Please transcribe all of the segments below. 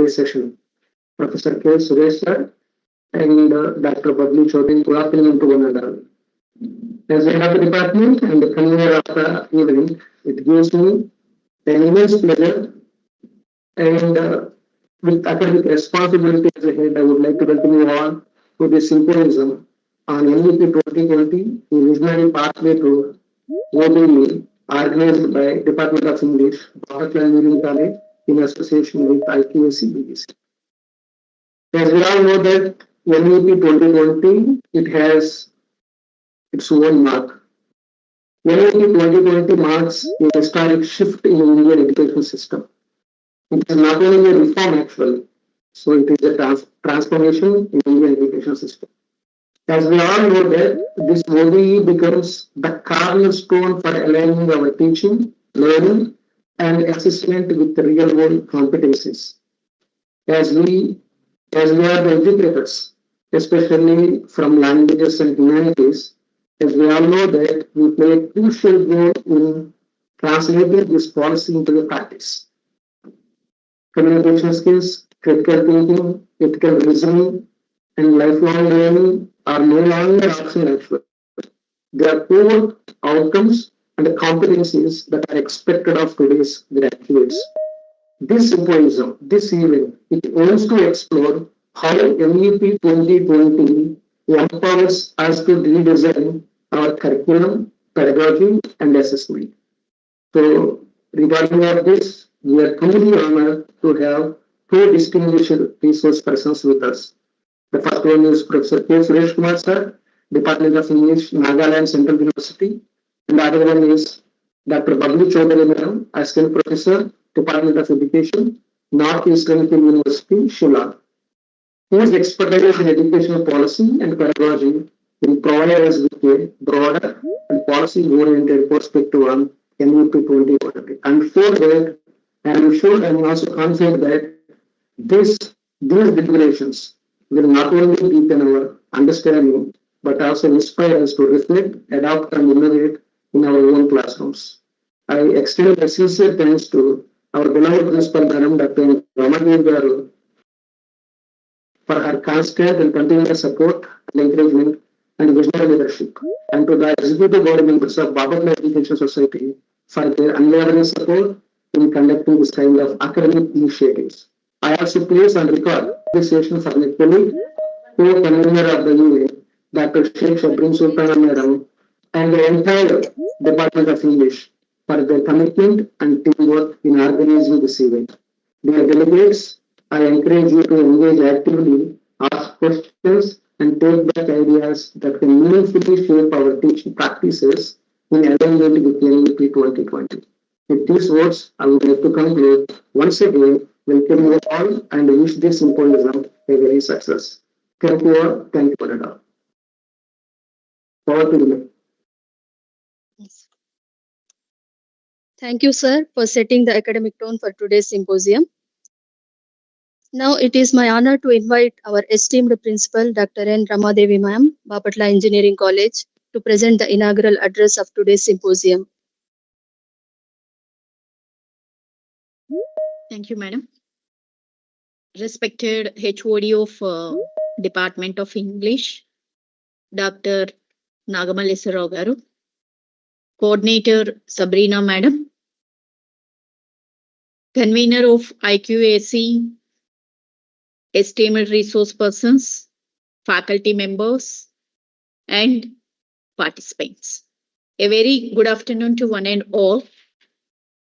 today's session. Professor K. Suresh sir and Dr. Babli Choudhury. Good afternoon to one another. As head of the department and the convener of the event, it gives me an immense pleasure and with academic responsibility as a head, I would like to welcome you all to this symposium on NEP 2020, the Visionary Pathway to OBE, organized by Department of English, Bharat Engineering College, in association with IQAC BBC. As we all know that NEP 2020, it has its own mark. NEP 2020 marks a historic shift in Indian education system. It is not only a reform actually, so it is a transformation in Indian education system. As we all know that this OBE becomes the cornerstone for aligning our teaching, learning, and assessment with the real world competencies. As we are the educators, especially from languages and humanities, as we all know that we play a crucial role in translating this policy into the practice. Communication skills, critical thinking, ethical reasoning, and lifelong learning are no longer optional actually. They are core outcomes and competencies that are expected of today's graduates. This symposium, this event, it aims to explore how NEP 2020 empowers us to redesign our curriculum, pedagogy, and assessment. So, regarding all this, we are truly honored to have two distinguished resource persons with us. The first one is Professor K. Suresh Kumar sir, Department of English, Nagaland Central University, and the other one is Dr. Babli Choudhury madam, Assistant Professor, Department of Education, Northeastern University, Shillong. Whose expertise in educational policy and pedagogy will provide us with a broader and policy-oriented perspective on NEP 2020. I'm sure that, and I'm also confident that these deliberations will not only deepen our understanding, but also inspire us to reflect, adapt, and innovate in our own classrooms. I extend my sincere thanks to our beloved principal, Madam Dr. Ramadev Garu, for her constant and continuous support and encouragement and visionary leadership, and to the executive board members of Babatla Education Society for their unwavering support in conducting this kind of academic initiatives. I also place on record appreciation for my colleague, co-convener of the event, Dr. Sheikh Shabrin Sultana Madam, and the entire Department of English for their commitment and teamwork in organizing this event. Dear delegates, I encourage you to engage actively, ask questions, and take back ideas that can meaningfully shape our teaching practices in alignment with NEP 2020. With these words, I would like to conclude. Once again, welcome you all and wish this symposium a very success. Thank you all. Thank you for it all. Over to you. Yes. Thank you, sir, for setting the academic tone for today's symposium. Now it is my honor to invite our esteemed principal, Dr. N. Ramadevi Ma'am, Bapatla Engineering College, to present the inaugural address of today's symposium. Thank you, madam. Respected HOD of Department of English, Dr. Nagamalleswarao garu, Coordinator Sabrina madam, Convener of IQAC, esteemed resource persons, faculty members, and participants. A very good afternoon to one and all.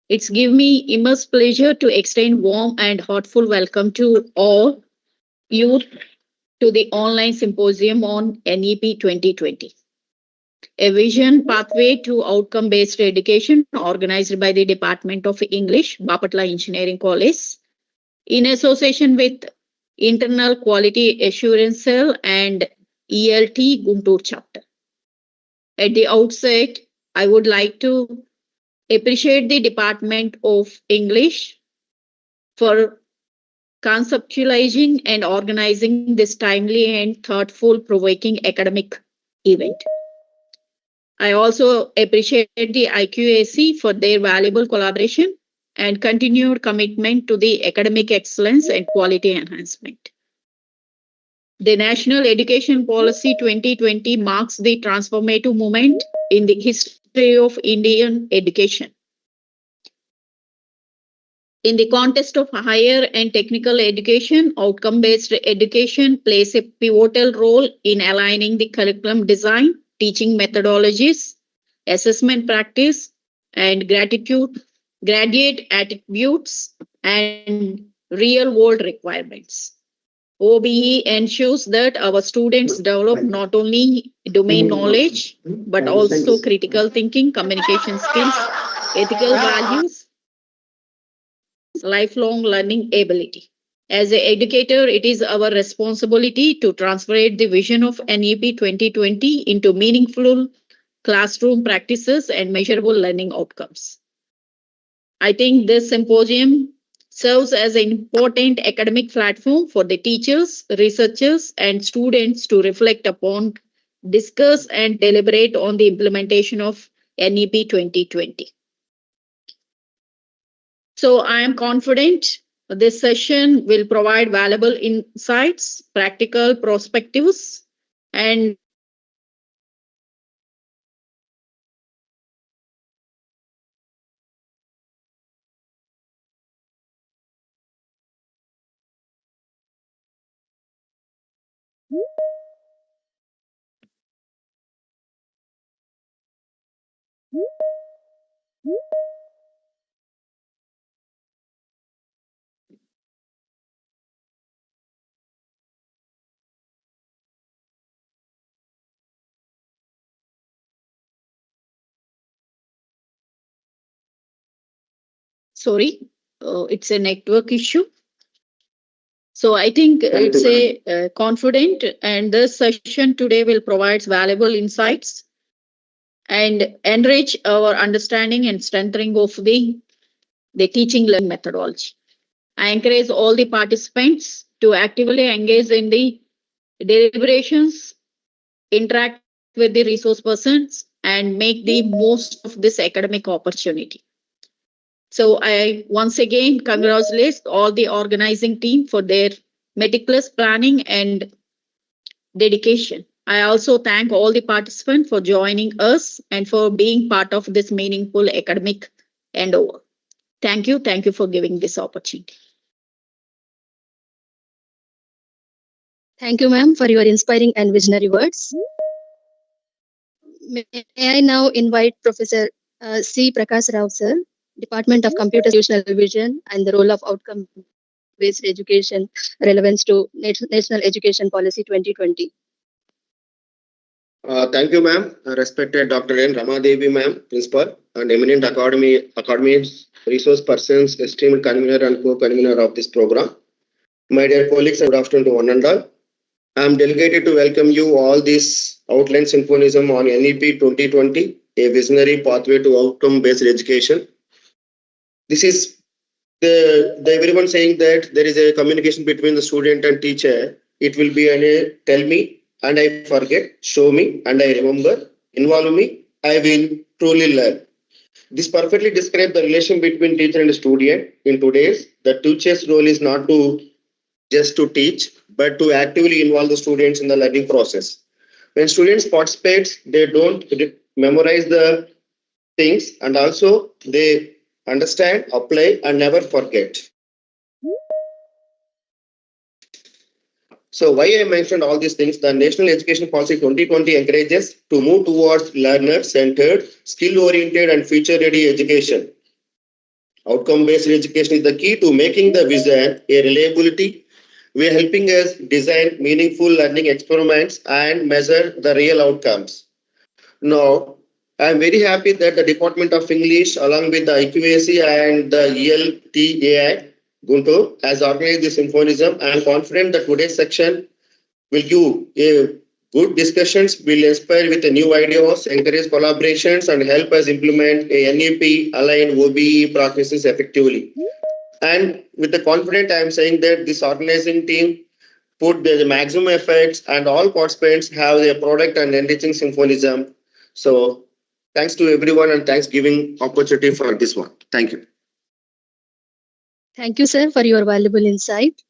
It's give me immense pleasure to extend warm and heartful welcome to all you to the online symposium on NEP 2020. A vision pathway to outcome-based education organized by the Department of English, Bapatla Engineering College, in association with Internal Quality Assurance Cell and ELT Guntur chapter. At the outset, I would like to appreciate the Department of English for conceptualizing and organizing this timely and thoughtful provoking academic event. I also appreciate the IQAC for their valuable collaboration and continued commitment to the academic excellence and quality enhancement. The National Education Policy 2020 marks the transformative moment in the history of Indian education. In the context of higher and technical education, outcome-based education plays a pivotal role in aligning the curriculum design, teaching methodologies, assessment practice, and graduate attributes, and real-world requirements. OBE ensures that our students develop not only domain knowledge, but also critical thinking, communication skills, ethical values, lifelong learning ability. As an educator, it is our responsibility to translate the vision of NEP 2020 into meaningful classroom practices and measurable learning outcomes. I think this symposium serves as an important academic platform for the teachers, researchers, and students to reflect upon, discuss, and deliberate on the implementation of NEP 2020. So I am confident this session will provide valuable insights, practical perspectives, and sorry, it's a network issue. So I think it's a confident, and this session today will provide valuable insights and enrich our understanding and strengthening of the teaching learning methodology. I encourage all the participants to actively engage in the deliberations, interact with the resource persons, and make the most of this academic opportunity. So I once again congratulate all the organizing team for their meticulous planning and dedication. I also thank all the participants for joining us and for being part of this meaningful academic endeavor. Thank you. Thank you for giving this opportunity. Thank you, ma'am, for your inspiring and visionary words. May I now invite Professor C. Prakash Rao, sir, Department of Computer Institutional Vision and the role of outcome-based education relevance to National Education Policy 2020. Thank you, ma'am. Respected Dr. N. Ramadevi, ma'am, Principal, and eminent Academy resource persons, esteemed convener and co-convener of this program. My dear colleagues, good afternoon to one and all. I am delegated to welcome you all this outline symposium on NEP 2020, a visionary pathway to outcome-based education. This is the everyone saying that there is a communication between the student and teacher. It will be a tell me and I forget, show me and I remember, involve me, I will truly learn. This perfectly describes the relation between teacher and student in today's. The teacher's role is not to just to teach, but to actively involve the students in the learning process. When students participate, they don't memorize the things, and also they understand, apply, and never forget. So why I mentioned all these things, the National Education Policy 2020 encourages to move towards learner-centered, skill-oriented, and future-ready education. Outcome-based education is the key to making the vision a reliability. We are helping us design meaningful learning experiments and measure the real outcomes. Now, I am very happy that the Department of English, along with the IQAC and the ELTAI, Guntur, has organized this symposium. I am confident that today's section will give a good discussions, will inspire with the new ideas, encourage collaborations, and help us implement a NEP aligned OBE practices effectively. And with the confidence, I am saying that this organizing team put the maximum efforts and all participants have their product and enriching symposium. So thanks to everyone and thanks giving opportunity for this one. Thank you. Thank you, sir, for your valuable insight.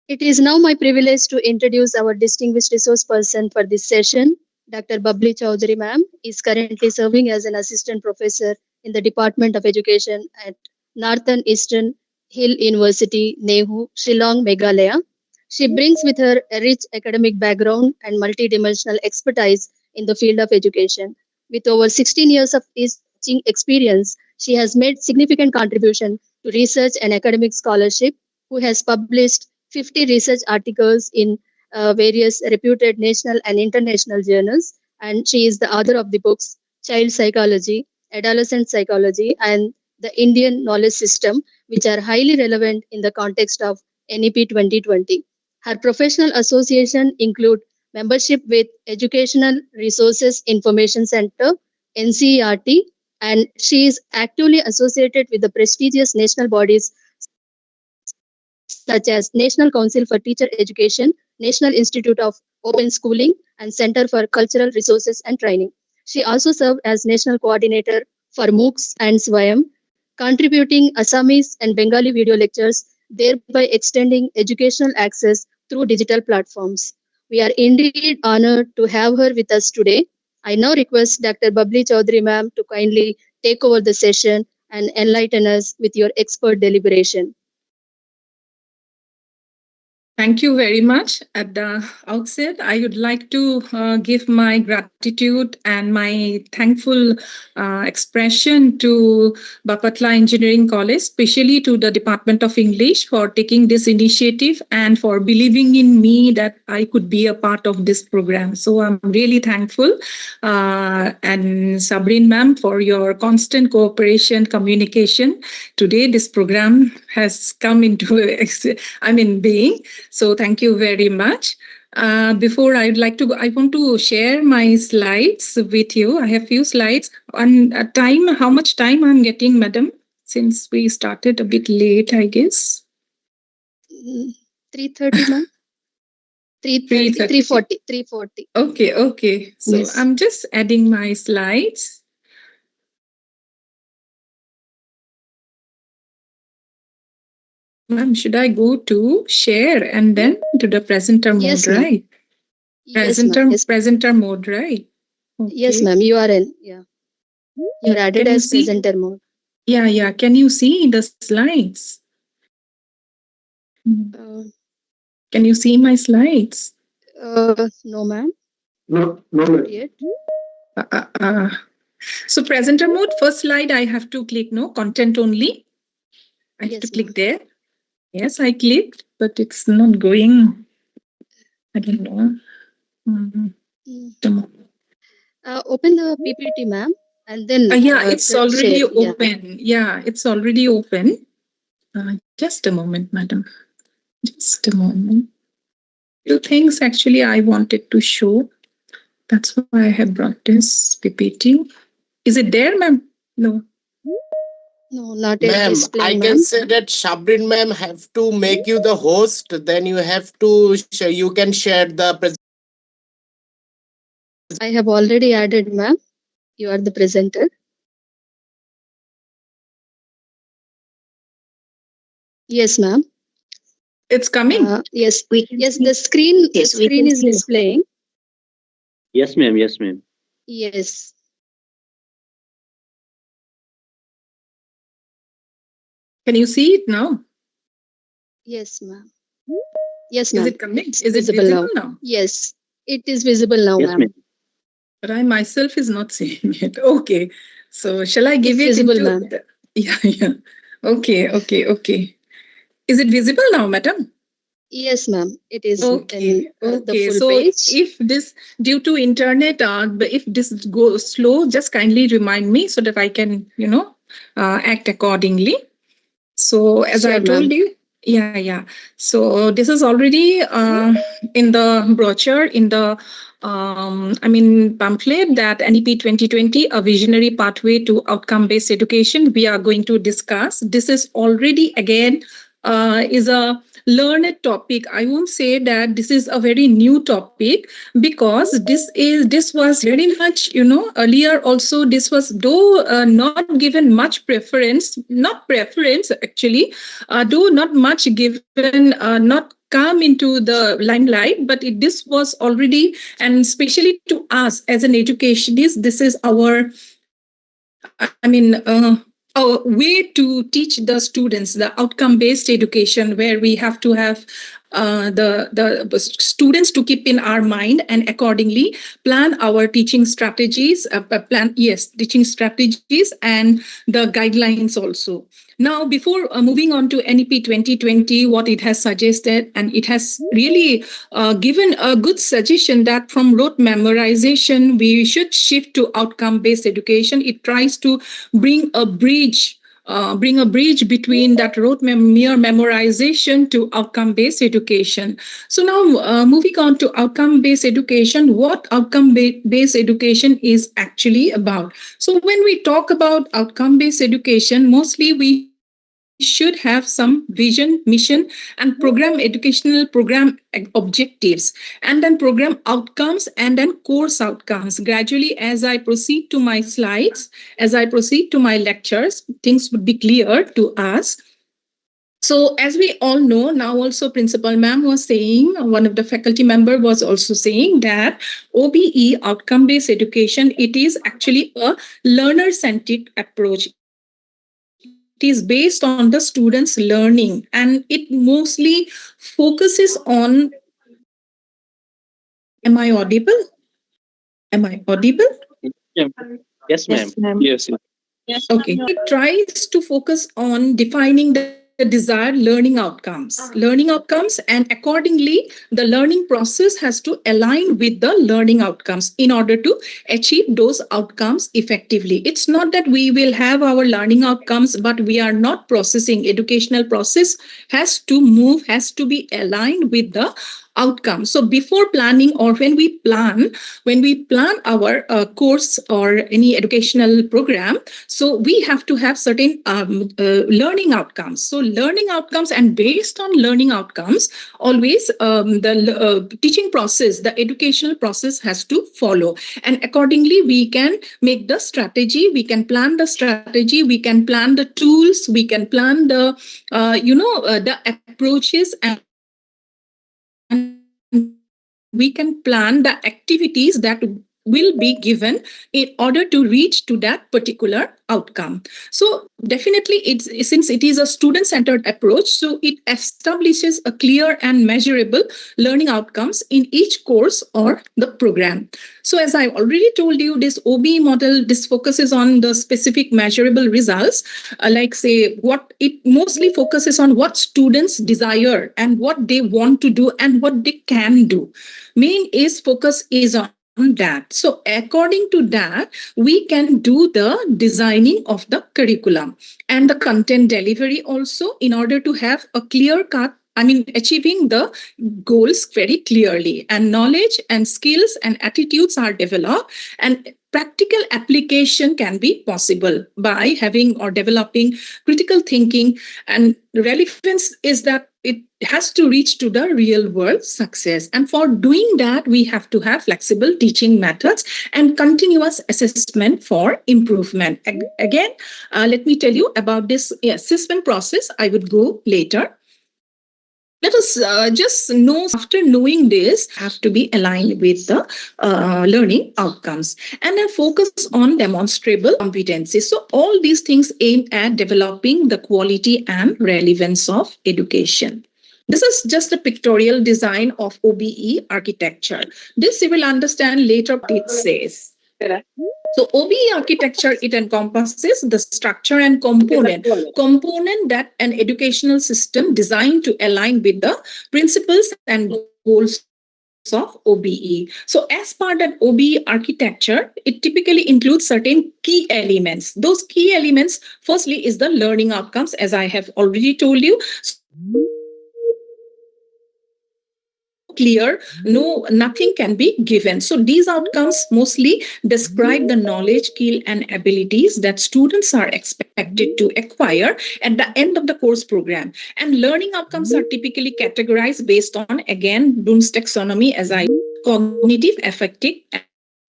It is now my privilege to introduce our distinguished resource person for this session. Dr. Babli Chaudhary ma'am is currently serving as an assistant professor in the Department of Education at Northern Eastern Hill University, Nehu, Shillong, Meghalaya. She brings with her a rich academic background and multidimensional expertise in the field of education. With over 16 years of teaching experience, she has made significant contribution to research and academic scholarship, who has published 50 research articles in various reputed national and international journals. And she is the author of the books Child Psychology, Adolescent Psychology, and the Indian Knowledge System, which are highly relevant in the context of NEP 2020. Her professional association include membership with Educational Resources Information Center, NCERT, and she is actively associated with the prestigious national bodies such as National Council for Teacher Education, National Institute of Open Schooling, and Center for Cultural Resources and Training. She also served as National Coordinator for MOOCs and SWAYAM, contributing Assamese and Bengali video lectures, thereby extending educational access through digital platforms. We are indeed honored to have her with us today. I now request Dr. Babli Chaudhary ma'am to kindly take over the session and enlighten us with your expert deliberation. Thank you very much. At the outset, I would like to give my gratitude and my thankful expression to Bapatla Engineering College, especially to the Department of English for taking this initiative and for believing in me that I could be a part of this program. So I'm really thankful. And Sabrine ma'am for your constant cooperation, communication. Today, this program has come into being. So thank you very much. Before I want to share my slides with you. I have few slides on time. How much time I'm getting, madam? Since we started a bit late, I guess. 3:30, ma'am. 3:40. 3:40. Okay. So yes. I'm just adding my slides. Ma'am, should I go to share and then to the presenter mode, yes, right? Presenter ma'am. mode, right? Okay. Yes, ma'am. You are in. Yeah. You're added as presenter mode. Yeah. Can you see the slides? Can you see my slides? No, ma'am. No, Not yet. So presenter mode, first slide, I have to click no content only. I have to click there. Yes, I clicked, but it's not going. I don't know. Open the PPT, ma'am, and then it's already share. open. Yeah, it's already open. Just a moment, madam. Just a moment. Few things actually I wanted to show. That's why I have brought this PPT. Is it there, ma'am? No. No, not yet. Ma'am, I can say that Sabrine ma'am have to make you the host. Then you have to you can share the presentation. I have already added, ma'am. You are the presenter. Yes, ma'am. It's coming. Yes, the screen. The screen is displaying. Yes, ma'am. Yes. Can you see it now? Yes, ma'am. Yes, ma'am. Is it coming? Is it visible now? Yes, it is visible now, Yes, ma'am. But I myself is not seeing it. Okay. So shall I give it's it visible, into... ma'am. Yeah. Okay. Is it visible now, madam? Yes, ma'am. It is okay. The full so page. If this, due to internet, if this goes slow, just kindly remind me so that I can, act accordingly. So as I told you, yeah. So this is already in the brochure, in the pamphlet that NEP 2020, a visionary pathway to outcome-based education, we are going to discuss. This is already again is a learned topic. I won't say that this is a very new topic, because this was very much, earlier also. This was, though not given much preference, not preference actually, though not much given, not come into the limelight, but this was already, and especially to us as an educationist, this is our, our way to teach the students the outcome based education, where we have to have the students to keep in our mind, and accordingly plan our teaching strategies, teaching strategies and the guidelines also. Now, before moving on to NEP 2020, what it has suggested, and it has really given a good suggestion that from rote memorization, we should shift to outcome-based education. It tries to bring a bridge between that mere memorization to outcome-based education. So now, moving on to outcome-based education, what outcome-based education is actually about. So when we talk about outcome-based education, mostly we should have some vision, mission, and program, educational program objectives, and then program outcomes, and then course outcomes. Gradually, as I proceed to my slides, as I proceed to my lectures, things would be clear to us. So as we all know, now also Principal Ma'am was saying, one of the faculty member was also saying that OBE, outcome-based education, it is actually a learner-centric approach. It is based on the students' learning, and it mostly focuses on, am I audible? Am I audible? Yeah. Yes, ma'am. Yes, ma'am. Yes, yes. Okay. It tries to focus on defining the desired learning outcomes, and accordingly, the learning process has to align with the learning outcomes in order to achieve those outcomes effectively. It's not that we will have our learning outcomes, but we are not processing. Educational process has to move, has to be aligned with the outcome. So before planning, or when we plan our course or any educational program, so we have to have certain learning outcomes. So learning outcomes, and based on learning outcomes, always the teaching process, the educational process has to follow, and accordingly we can make the strategy, we can plan the strategy, we can plan the tools, we can plan the the approaches, and we can plan the activities that will be given in order to reach to that particular outcome. So definitely, since it is a student-centered approach, so it establishes a clear and measurable learning outcomes in each course or the program. So as I already told you, this OBE model, this focuses on the specific measurable results, like say what it mostly focuses on what students desire and what they want to do and what they can do. Main focus is on that. So according to that, we can do the designing of the curriculum and the content delivery also, in order to have a clear cut, achieving the goals very clearly, and knowledge and skills and attitudes are developed, and practical application can be possible by having or developing critical thinking. And relevance is that it has to reach to the real world success. And for doing that, we have to have flexible teaching methods and continuous assessment for improvement. Again, let me tell you about this assessment process. I would go later. Let us just know, after knowing this, have to be aligned with the learning outcomes, and then focus on demonstrable competencies. So all these things aim at developing the quality and relevance of education. This is just a pictorial design of OBE architecture. This you will understand later what it says. So OBE architecture, it encompasses the structure and component that an educational system designed to align with the principles and goals of OBE. So as part of OBE architecture, it typically includes certain key elements. Those key elements, firstly, is the learning outcomes, as I have already told you. So OBE architecture, it focuses on the clear, nothing can be given. So these outcomes mostly describe the knowledge, skill, and abilities that students are expected to acquire at the end of the course program. And learning outcomes are typically categorized based on, again, Bloom's taxonomy, as I cognitive, affective,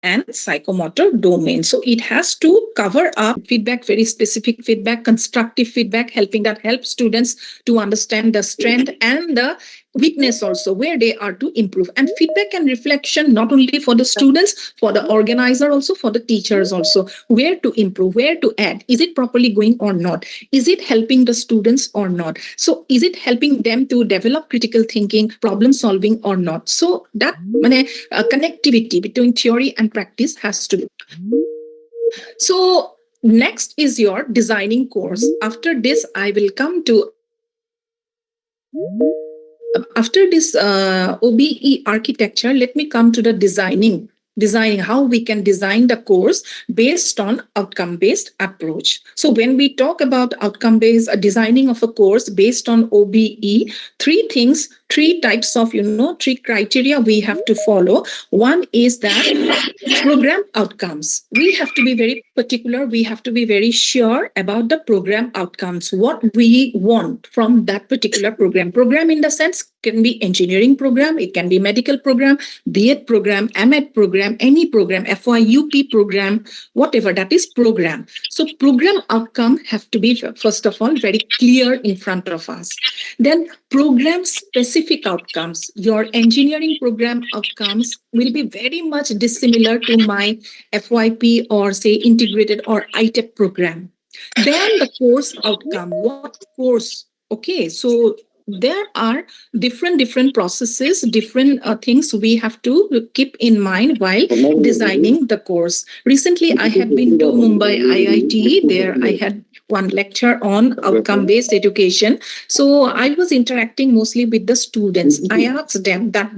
and psychomotor domain. So it has to cover up feedback, very specific feedback, constructive feedback, that helps students to understand the strength and the weakness also, where they are to improve. And feedback and reflection, not only for the students, for the organizer also, for the teachers also, where to improve, where to add, is it properly going or not, is it helping the students or not, so is it helping them to develop critical thinking, problem solving or not. So that connectivity between theory and practice has to be. So next is your designing course. After this I will come to after this OBE architecture, let me come to the designing how we can design the course based on outcome based approach. So when we talk about outcome based designing of a course based on OBE, three types of three criteria we have to follow. One is that program outcomes. We have to be very particular, we have to be very sure about the program outcomes, what we want from that particular program in the sense can be engineering program, it can be medical program, B.Ed program, M.Ed program, any program, FYUP program, whatever, that is program. So program outcome have to be, first of all, very clear in front of us. Then program specific outcomes. Your engineering program outcomes will be very much dissimilar to my FYP or say integrated or ITEP program. Then the course outcome, what course? Okay, so there are different processes, different things we have to keep in mind while designing the course. Recently, I had been to Mumbai IIT. There I had one lecture on outcome-based education. So I was interacting mostly with the students. I asked them that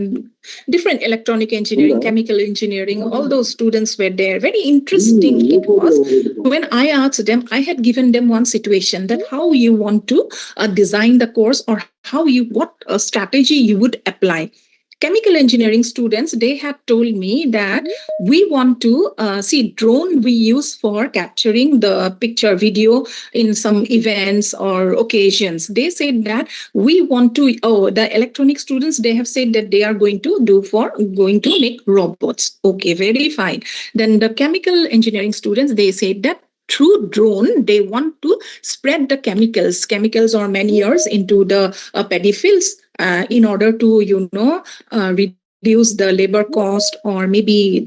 different electronic engineering, chemical engineering, all those students were there. Very interesting it was. When I asked them, I had given them one situation that how you want to design the course or what strategy you would apply. Chemical engineering students, they had told me that we want to see drone we use for capturing the picture video in some events or occasions. They said that we want to, the electronic students, they have said that they are going to make robots. Okay, very fine. Then the chemical engineering students, they said that through drone, they want to spread the chemicals or manures into the paddy fields in order to, reduce the labor cost or maybe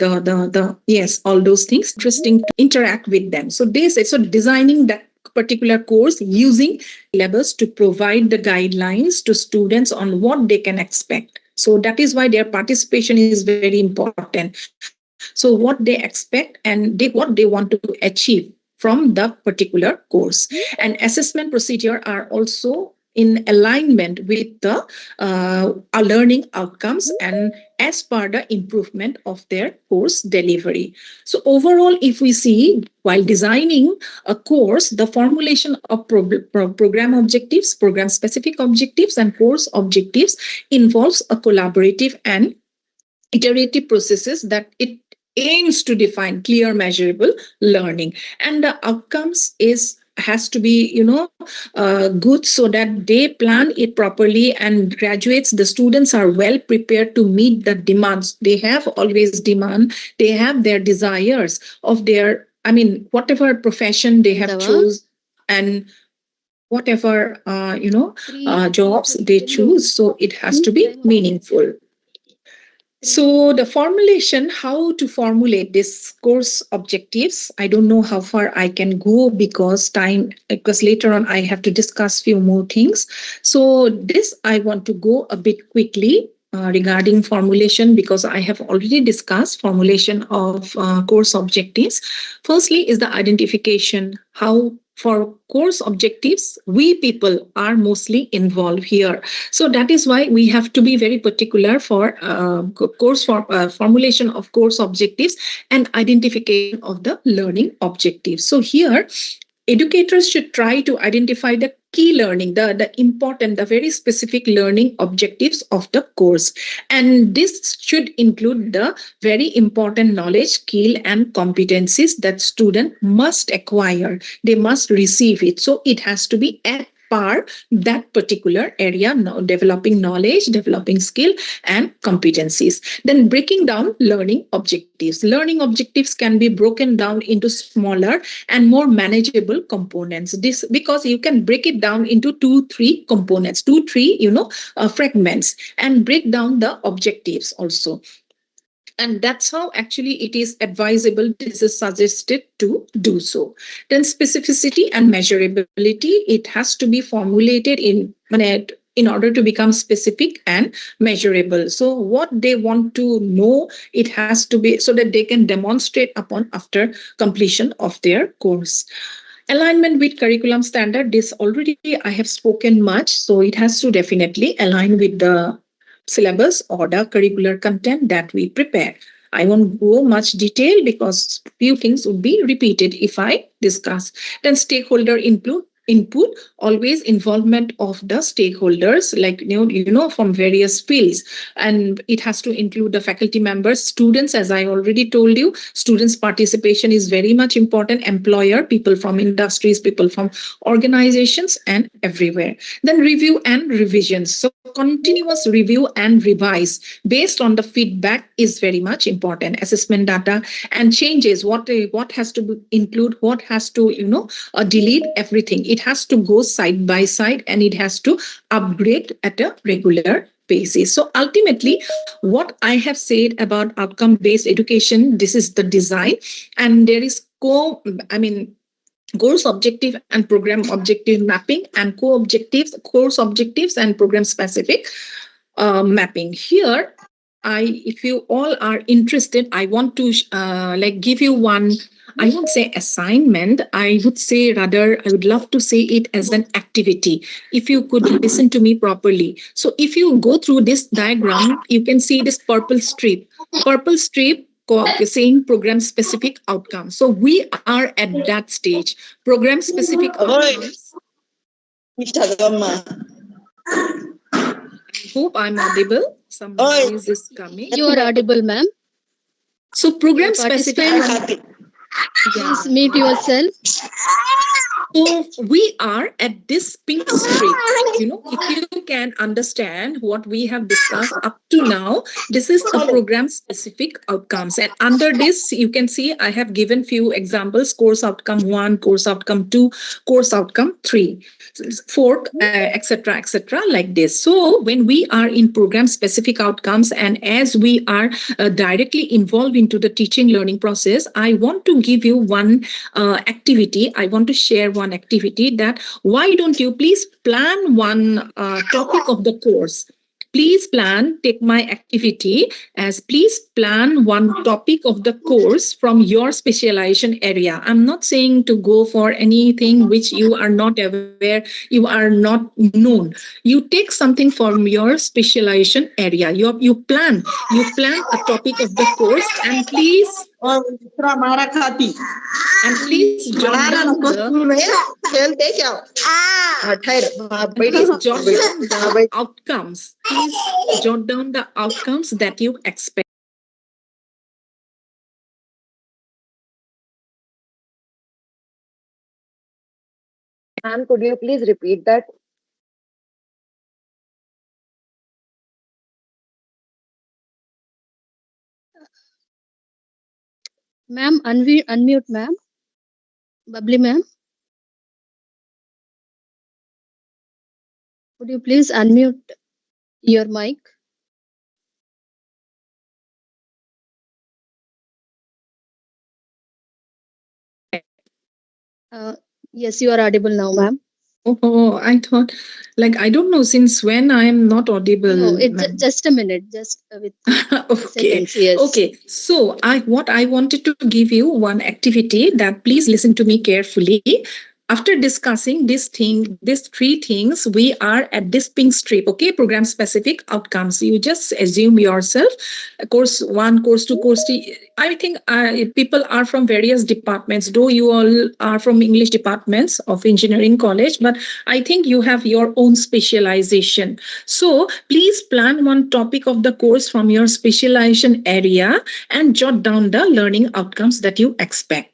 yes, all those things. Interesting to interact with them. So they say, so designing that particular course using syllabus to provide the guidelines to students on what they can expect. So that is why their participation is very important. So what they expect and what they want to achieve from the particular course. And assessment procedure are also in alignment with the learning outcomes and as per the improvement of their course delivery. So overall, if we see while designing a course, the formulation of program objectives, program specific objectives and course objectives involves a collaborative and iterative processes that it aims to define clear measurable learning, and the outcomes has to be good so that they plan it properly and graduates, the students are well prepared to meet the demands. They have always demand, they have their desires of their, whatever profession they have chose and whatever jobs they choose, so it has to be meaningful. So the formulation, how to formulate this course objectives, I don't know how far I can go because later on I have to discuss few more things. So this I want to go a bit quickly regarding formulation because I have already discussed formulation of course objectives. Firstly is the identification, how for course objectives, we people are mostly involved here. So that is why we have to be very particular for formulation of course objectives and identification of the learning objectives. So here, educators should try to identify the key learning, the important, the very specific learning objectives of the course. And this should include the very important knowledge, skill, and competencies that student must acquire. They must receive it. So it has to be at par that particular area, developing knowledge, developing skill, and competencies. Then breaking down learning objectives. Learning objectives can be broken down into smaller and more manageable components. This because you can break it down into 2-3 components, 2-3 fragments, and break down the objectives also. And that's how actually it is advisable, this is suggested to do so. Then specificity and measurability, it has to be formulated in order to become specific and measurable. So what they want to know, it has to be so that they can demonstrate upon after completion of their course. Alignment with curriculum standard, this already I have spoken much, so it has to definitely align with the syllabus or the curricular content that we prepare. I won't go much detail because few things would be repeated if I discuss. Then stakeholder input, always involvement of the stakeholders, like from various fields, and it has to include the faculty members, students. As I already told you, students participation is very much important, employer, people from industries, people from organizations, and everywhere. Then review and revisions, so continuous review and revise based on the feedback is very much important. Assessment data and changes, what has to include, what has to delete, everything. It has to go side by side, and it has to upgrade at a regular basis. So ultimately, what I have said about outcome-based education, this is the design, and there is course objective and program objective mapping, and course objectives and program specific mapping. Here, if you all are interested, I want to give you one, I won't say assignment, I would say rather, I would love to say it as an activity. If you could listen to me properly. So if you go through this diagram, you can see this purple strip saying program specific outcomes. So we are at that stage, program specific outcomes. Hope I'm audible. Some noise is coming. You are audible, ma'am. So program specific. Please mute yourself. So we are at this pink strip. If you can understand what we have discussed up to now, this is a program specific outcomes. And under this, you can see I have given few examples: course outcome 1, course outcome 2, course outcome 3, 4, etc., like this. So when we are in program specific outcomes, and as we are directly involved into the teaching learning process, I want to give you one activity. I want to share one activity that why don't you please plan one topic of the course. Please plan, take my activity as please plan one topic of the course from your specialization area. I'm not saying to go for anything which you are not aware, you are not known. You take something from your specialization area. You plan a topic of the course, and please jot down the outcomes. Please jot down the outcomes that you expect. Ma'am, could you please repeat that? Ma'am, unmute, ma'am. Bubbly, ma'am. Could you please unmute your mic? Yes, you are audible now, ma'am. Oh, I thought, I don't know since when I am not audible. No, just a minute, just with okay. seconds, yes. Okay, so what I wanted to give you one activity that please listen to me carefully. After discussing these three things, we are at this pink strip, okay? Program specific outcomes. You just assume yourself, course 1, course 2, course 3. I think people are from various departments, though you all are from English departments of engineering college, but I think you have your own specialization. So please plan one topic of the course from your specialization area and jot down the learning outcomes that you expect.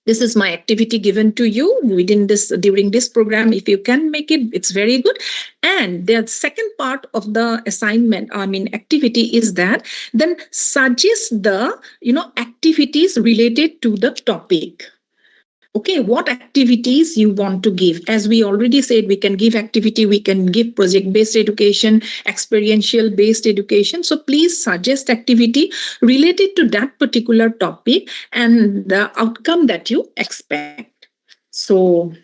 This is my activity given to you during this program. If you can make it, it's very good. And the second part of the assignment, activity, is that then suggest the activities related to the topic. Okay, what activities you want to give? As we already said, we can give activity, we can give project-based education, experiential-based education. So please suggest activity related to that particular topic and the outcome that you expect. So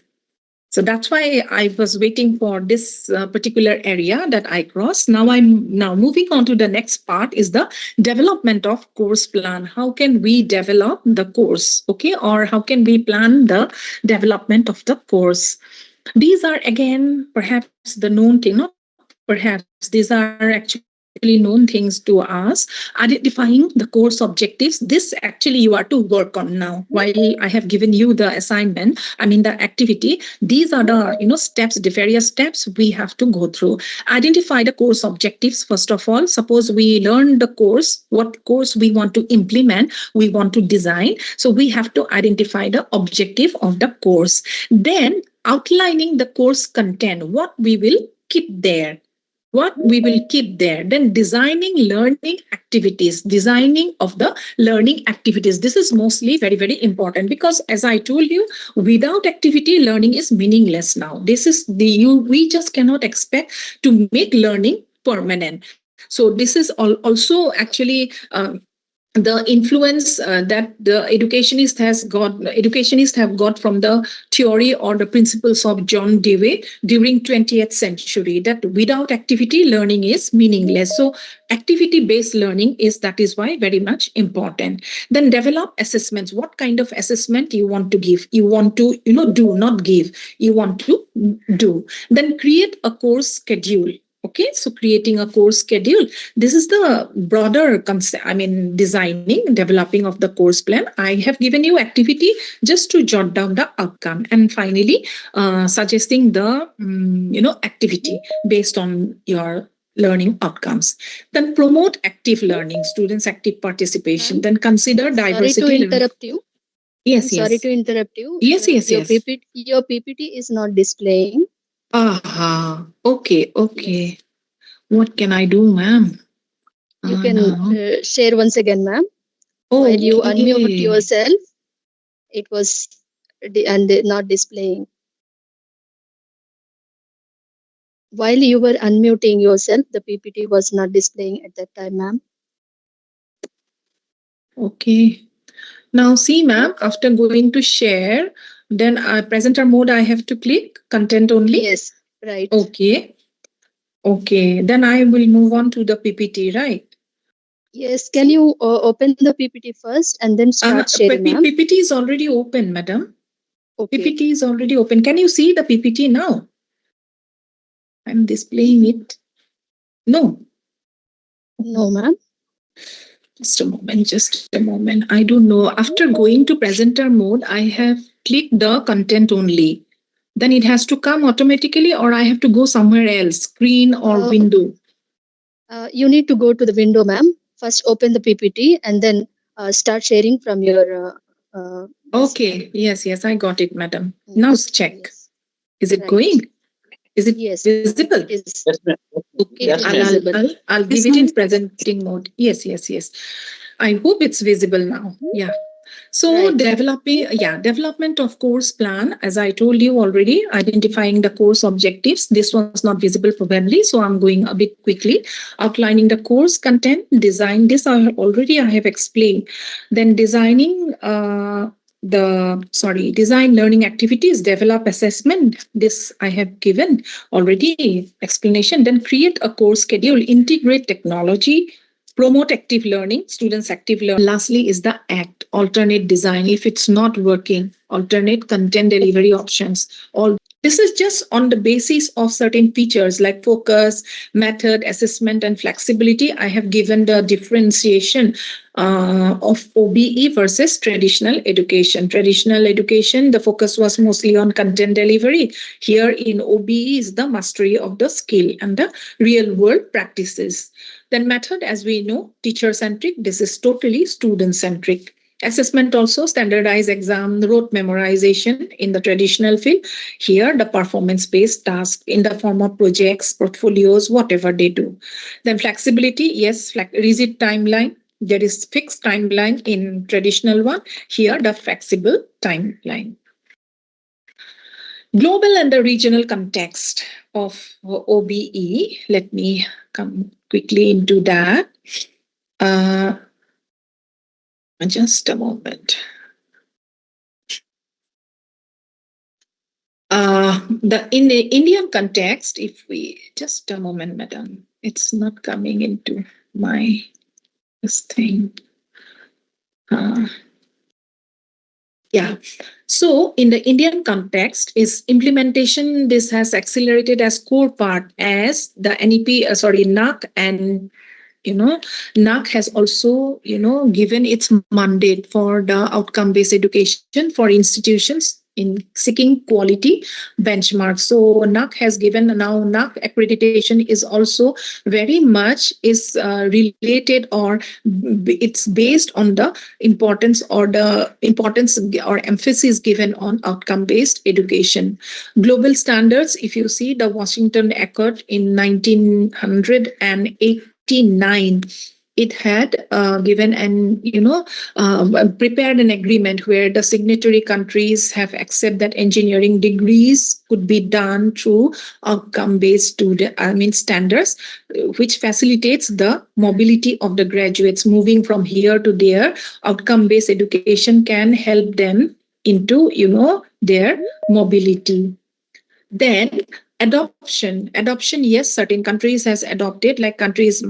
that's why I was waiting for this particular area that I crossed. Now I'm moving on to the next part, is the development of course plan. How can we develop the course? Okay, or how can we plan the development of the course? These are again perhaps the known thing, not perhaps, these are actually known things to us. Identifying the course objectives. This actually you are to work on now. While I have given you the assignment, the activity, these are the steps, the various steps we have to go through. Identify the course objectives first of all. Suppose we learn the course, what course we want to implement, we want to design. So we have to identify the objective of the course. Then outlining the course content, what we will keep there. Then designing learning activities, designing of the learning activities. This is mostly very, very important, because as I told you, without activity, learning is meaningless now. We just cannot expect to make learning permanent. So this is also actually the influence that the educationists have got from the theory or the principles of John Dewey during 20th century, that without activity, learning is meaningless. So activity-based learning is why very much important. Then develop assessments. What kind of assessment you want to give? You want to, do, not give. You want to do. Then create a course schedule. Okay, so creating a course schedule. This is the broader concept, developing of the course plan. I have given you activity just to jot down the outcome. And finally, suggesting the, activity based on your learning outcomes. Then promote active learning, students' active participation. Then consider diversity. Sorry to interrupt you. Yes, Sorry to interrupt you. Yes. Your PPT is not displaying. Okay. What can I do, ma'am? You can share once again, ma'am. While you unmute yourself, it was not displaying. While you were unmuting yourself, the PPT was not displaying at that time, ma'am. Okay. Now see, ma'am, after going to share, then presenter mode, I have to click content only. Yes, right. Okay. Then I will move on to the PPT, right? Yes. Can you open the PPT first and then start sharing, ma'am? PPT is already open, madam. Okay. PPT is already open. Can you see the PPT now? I'm displaying it. No. No, ma'am. Just a moment. I don't know. After going to presenter mode, I have clicked the content only. Then it has to come automatically, or I have to go somewhere else, screen or window? You need to go to the window, ma'am. First open the PPT and then start sharing from your... okay. Yes, I got it, madam. Now check. Yes. Is it going? Is it visible? It is. Yes, ma'am. Okay, yes, I'll give it in presenting mode. Yes. I hope it's visible now. Yeah. So development of course plan, as I told you already, identifying the course objectives. This was not visible probably, so I'm going a bit quickly. Outlining the course content, design. This I have explained. Then designing design learning activities, develop assessment. This I have given already explanation. Then create a course schedule, integrate technology. promote active learning, students active learning. Lastly is the ACT, alternate design. If it's not working, alternate content delivery options. All this is just on the basis of certain features like focus, method, assessment, and flexibility. I have given the differentiation of OBE versus traditional education. Traditional education, the focus was mostly on content delivery. Here in OBE is the mastery of the skill and the real world practices. Then method, as we know, teacher-centric. This is totally student-centric. Assessment also, standardized exam, rote memorization in the traditional field. Here, the performance-based task in the form of projects, portfolios, whatever they do. Then flexibility, yes, rigid timeline. There is fixed timeline in traditional one. Here, the flexible timeline. Global and the regional context of OBE. Let me come quickly into that. Just a moment. In the Indian context, if we just a moment, madam, it's not coming into my this thing. Yeah. So in the Indian context, is implementation, this has accelerated as core part as the NEP, NAC, and NAC has also, given its mandate for the outcome-based education for institutions in seeking quality benchmarks. So NAC has given, now NAC accreditation is also very much is related, or it's based on the importance or emphasis given on outcome-based education. Global standards, if you see the Washington Accord in 1989, it had given and prepared an agreement where the signatory countries have accepted that engineering degrees could be done through outcome-based standards, which facilitates the mobility of the graduates moving from here to there. Outcome-based education can help them into their mobility. Then adoption, yes, certain countries has adopted, like countries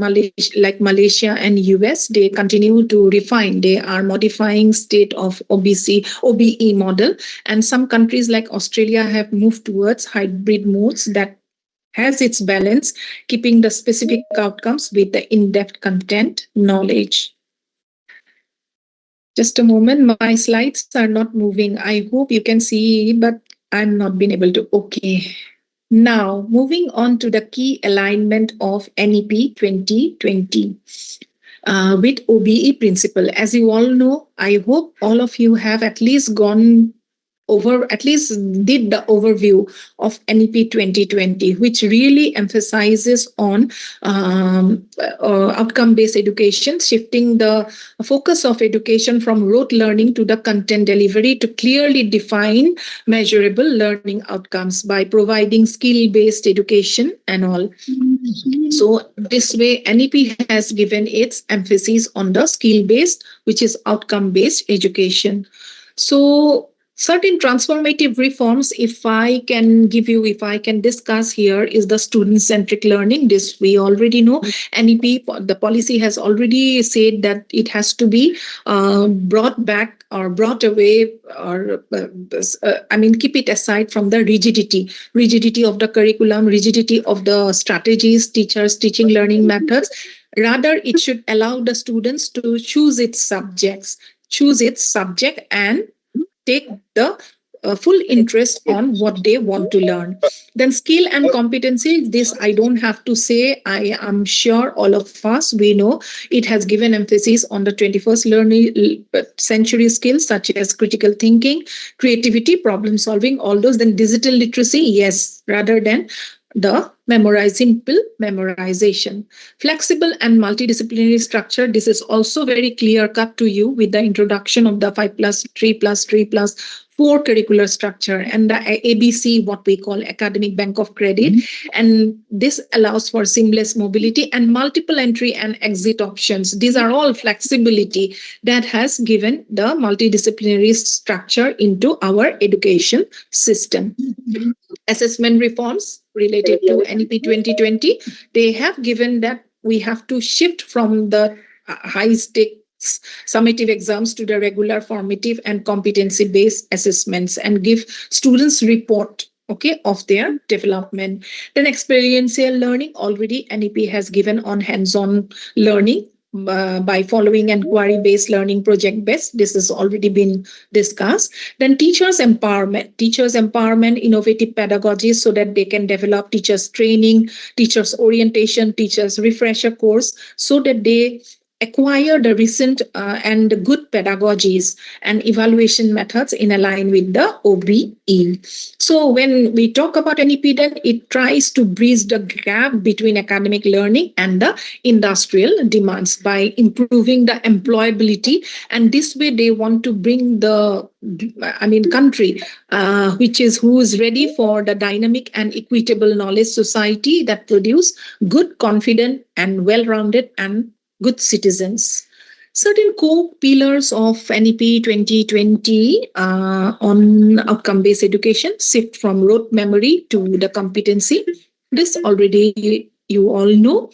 like Malaysia and US, they continue to refine, they are modifying state of OBE model, and some countries like Australia have moved towards hybrid modes that has its balance, keeping the specific outcomes with the in-depth content knowledge. Just a moment, my slides are not moving. I hope you can see, but I'm not been able to. Okay. Now, moving on to the key alignment of NEP 2020 with OBE principle. As you all know, I hope all of you have at least gone over, at least did the overview of NEP 2020, which really emphasizes on outcome-based education, shifting the focus of education from rote learning to the content delivery to clearly define measurable learning outcomes by providing skill-based education and all. So this way, NEP has given its emphasis on the skill-based, which is outcome-based education. So certain transformative reforms, if I can discuss here, is the student-centric learning. This we already know. NEP, the policy has already said that it has to be brought back or brought away, or keep it aside from the rigidity of the curriculum, rigidity of the strategies, teachers, teaching, learning methods. Rather, it should allow the students to choose its subject and take the full interest on what they want to learn. Then skill and competency, this I don't have to say. I am sure all of us, we know it has given emphasis on the 21st century skills such as critical thinking, creativity, problem solving, all those. Then digital literacy, yes, rather than the memorization. Flexible and multidisciplinary structure, this is also very clear cut to you with the introduction of the 5+3+3+4 curricular structure and the ABC, what we call academic bank of credit. And this allows for seamless mobility and multiple entry and exit options. These are all flexibility that has given the multidisciplinary structure into our education system. Assessment reforms related to NEP 2020, they have given that we have to shift from the high stakes summative exams to the regular formative and competency based assessments and give students report of their development. Then experiential learning, already NEP has given on hands-on learning by following inquiry based learning, project based. This has already been discussed. Then teachers empowerment, innovative pedagogies so that they can develop teachers training, teachers orientation, teachers refresher course so that they acquire the recent and good pedagogies and evaluation methods in line with the OBE. So when we talk about NEP, then it tries to bridge the gap between academic learning and the industrial demands by improving the employability. And this way they want to bring the country who is ready for the dynamic and equitable knowledge society that produce good, confident and well-rounded and good citizens. Certain core pillars of NEP 2020 on outcome-based education shift from rote memory to the competency. This already you all know.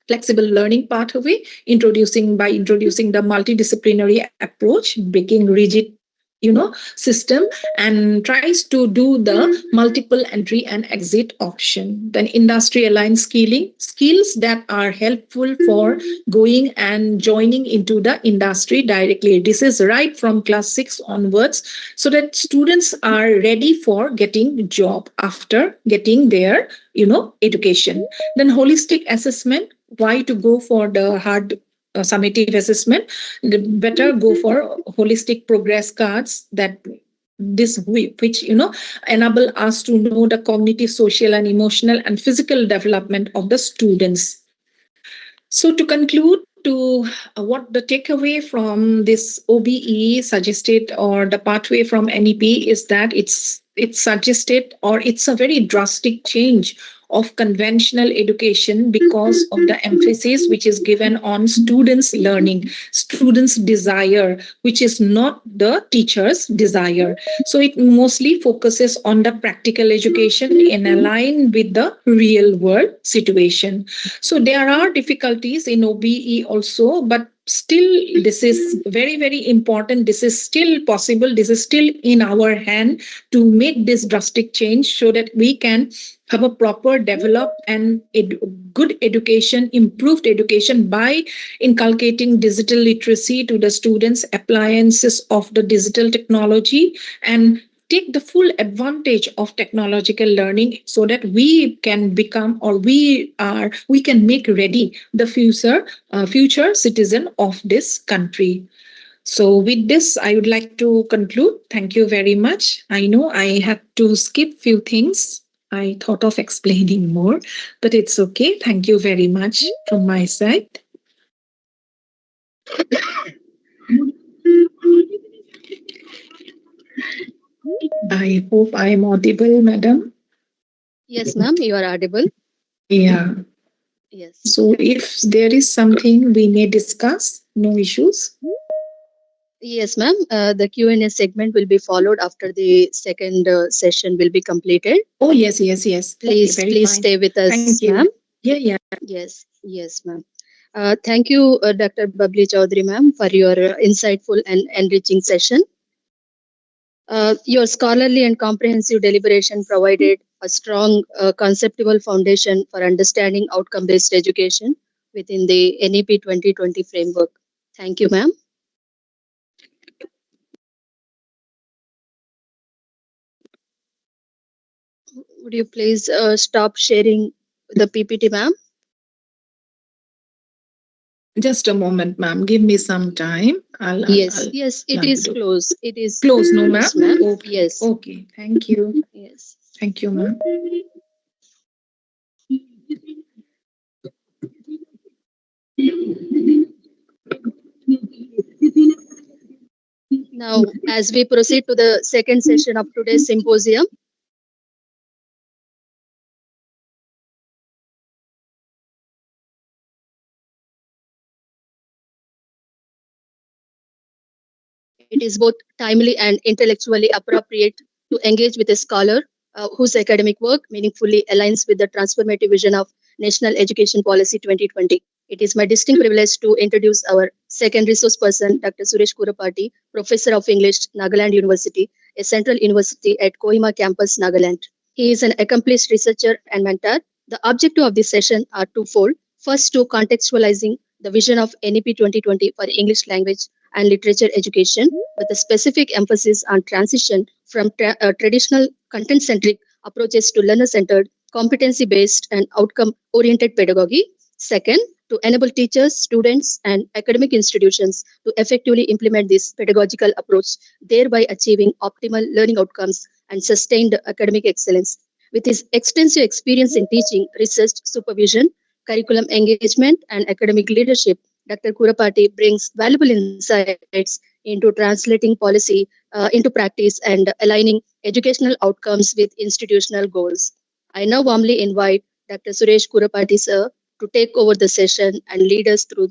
Flexible learning pathway, introducing the multidisciplinary approach, breaking rigid system and tries to do the multiple entry and exit option. Then industry aligned skills that are helpful for going and joining into the industry directly. This is right from class 6 onwards so that students are ready for getting job after getting their education. Then holistic assessment, why to go for the hard summative assessment, better go for holistic progress cards that which enable us to know the cognitive, social and emotional and physical development of the students. So to conclude, to what the takeaway from this OBE suggested or the pathway from NEP is that it's suggested or it's a very drastic change of conventional education because of the emphasis which is given on students' learning, students' desire, which is not the teacher's desire. So it mostly focuses on the practical education in line with the real world situation. So there are difficulties in OBE also, but still this is very, very important. This is still possible. This is still in our hand to make this drastic change so that we can have a proper developed and good education, improved education by inculcating digital literacy to the students, appliances of the digital technology, and take the full advantage of technological learning so that we can become or we can make ready the future citizen of this country. So with this, I would like to conclude. Thank you very much. I know I had to skip few things. I thought of explaining more, but it's okay. Thank you very much from my side. I hope I am audible, madam. Yes, ma'am, you are audible. Yeah. Yes. So if there is something we may discuss, no issues. Yes, ma'am. The Q&A segment will be followed after the second session will be completed. Oh, yes. Please, Okay, please fine. stay with us, Thank you. ma'am. Yeah. Yes, ma'am. Thank you, Dr. Babli Chaudhary, ma'am, for your insightful and enriching session. Your scholarly and comprehensive deliberation provided a strong conceptual foundation for understanding outcome-based education within the NEP 2020 framework. Thank you, ma'am. Would you please stop sharing the PPT, ma'am? Just a moment, ma'am. Give me some time. Yes, it is close. It is close, no, ma'am? Okay. Yes. Okay. Thank you. Yes. Thank you, ma'am. Now, as we proceed to the second session of today's symposium, it is both timely and intellectually appropriate to engage with a scholar whose academic work meaningfully aligns with the transformative vision of National Education Policy 2020. It is my distinct privilege to introduce our second resource person, Dr. Suresh Kurapati, Professor of English, Nagaland University, a central university at Kohima campus, Nagaland. He is an accomplished researcher and mentor. The objective of this session are twofold. First, to contextualizing the vision of NEP 2020 for English language and literature education, with a specific emphasis on transition from traditional content-centric approaches to learner-centered, competency-based, and outcome-oriented pedagogy. Second, to enable teachers, students, and academic institutions to effectively implement this pedagogical approach, thereby achieving optimal learning outcomes and sustained academic excellence. With his extensive experience in teaching, research, supervision, curriculum engagement, and academic leadership, Dr. Kurapati brings valuable insights into translating policy into practice and aligning educational outcomes with institutional goals. I now warmly invite Dr. Suresh Kurapati, sir, to take over the session and lead us through.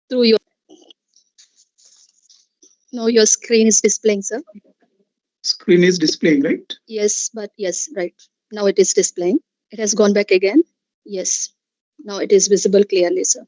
Through your No, your screen is displaying, sir. Screen is displaying, right? Yes, but yes, right. Now it is displaying. It has gone back again. Yes. Now it is visible clearly, sir.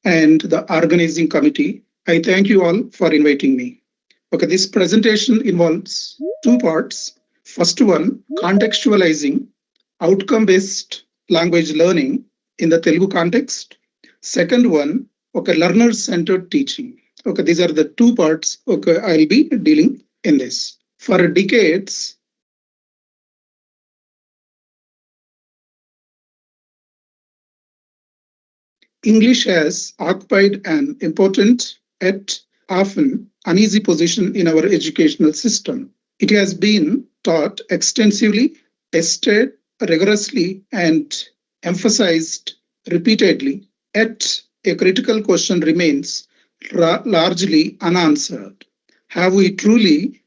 And the organizing committee. I thank you all for inviting me. Okay, this presentation involves two parts. First one, contextualizing outcome-based language learning in the Telugu context. Second one, okay, learner-centered teaching. Okay, these are the two parts. Okay, I'll be dealing in this. For decades, English has occupied an important yet often uneasy position in our educational system. It has been taught extensively, tested rigorously, and emphasized repeatedly. Yet a critical question remains largely unanswered. Have we truly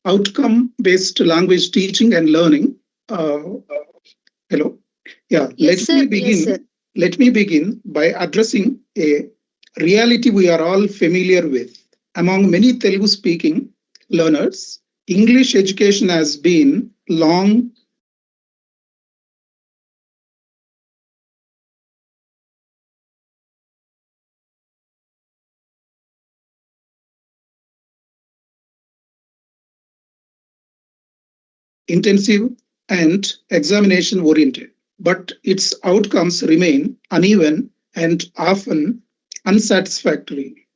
outcome-based language teaching and learning. Hello. Yeah. Yes, sir. Yes, sir. Let me begin by addressing a reality we are all familiar with. Among many Telugu-speaking learners, English education has been long intensive and examination oriented, but its outcomes remain uneven and often unsatisfactory.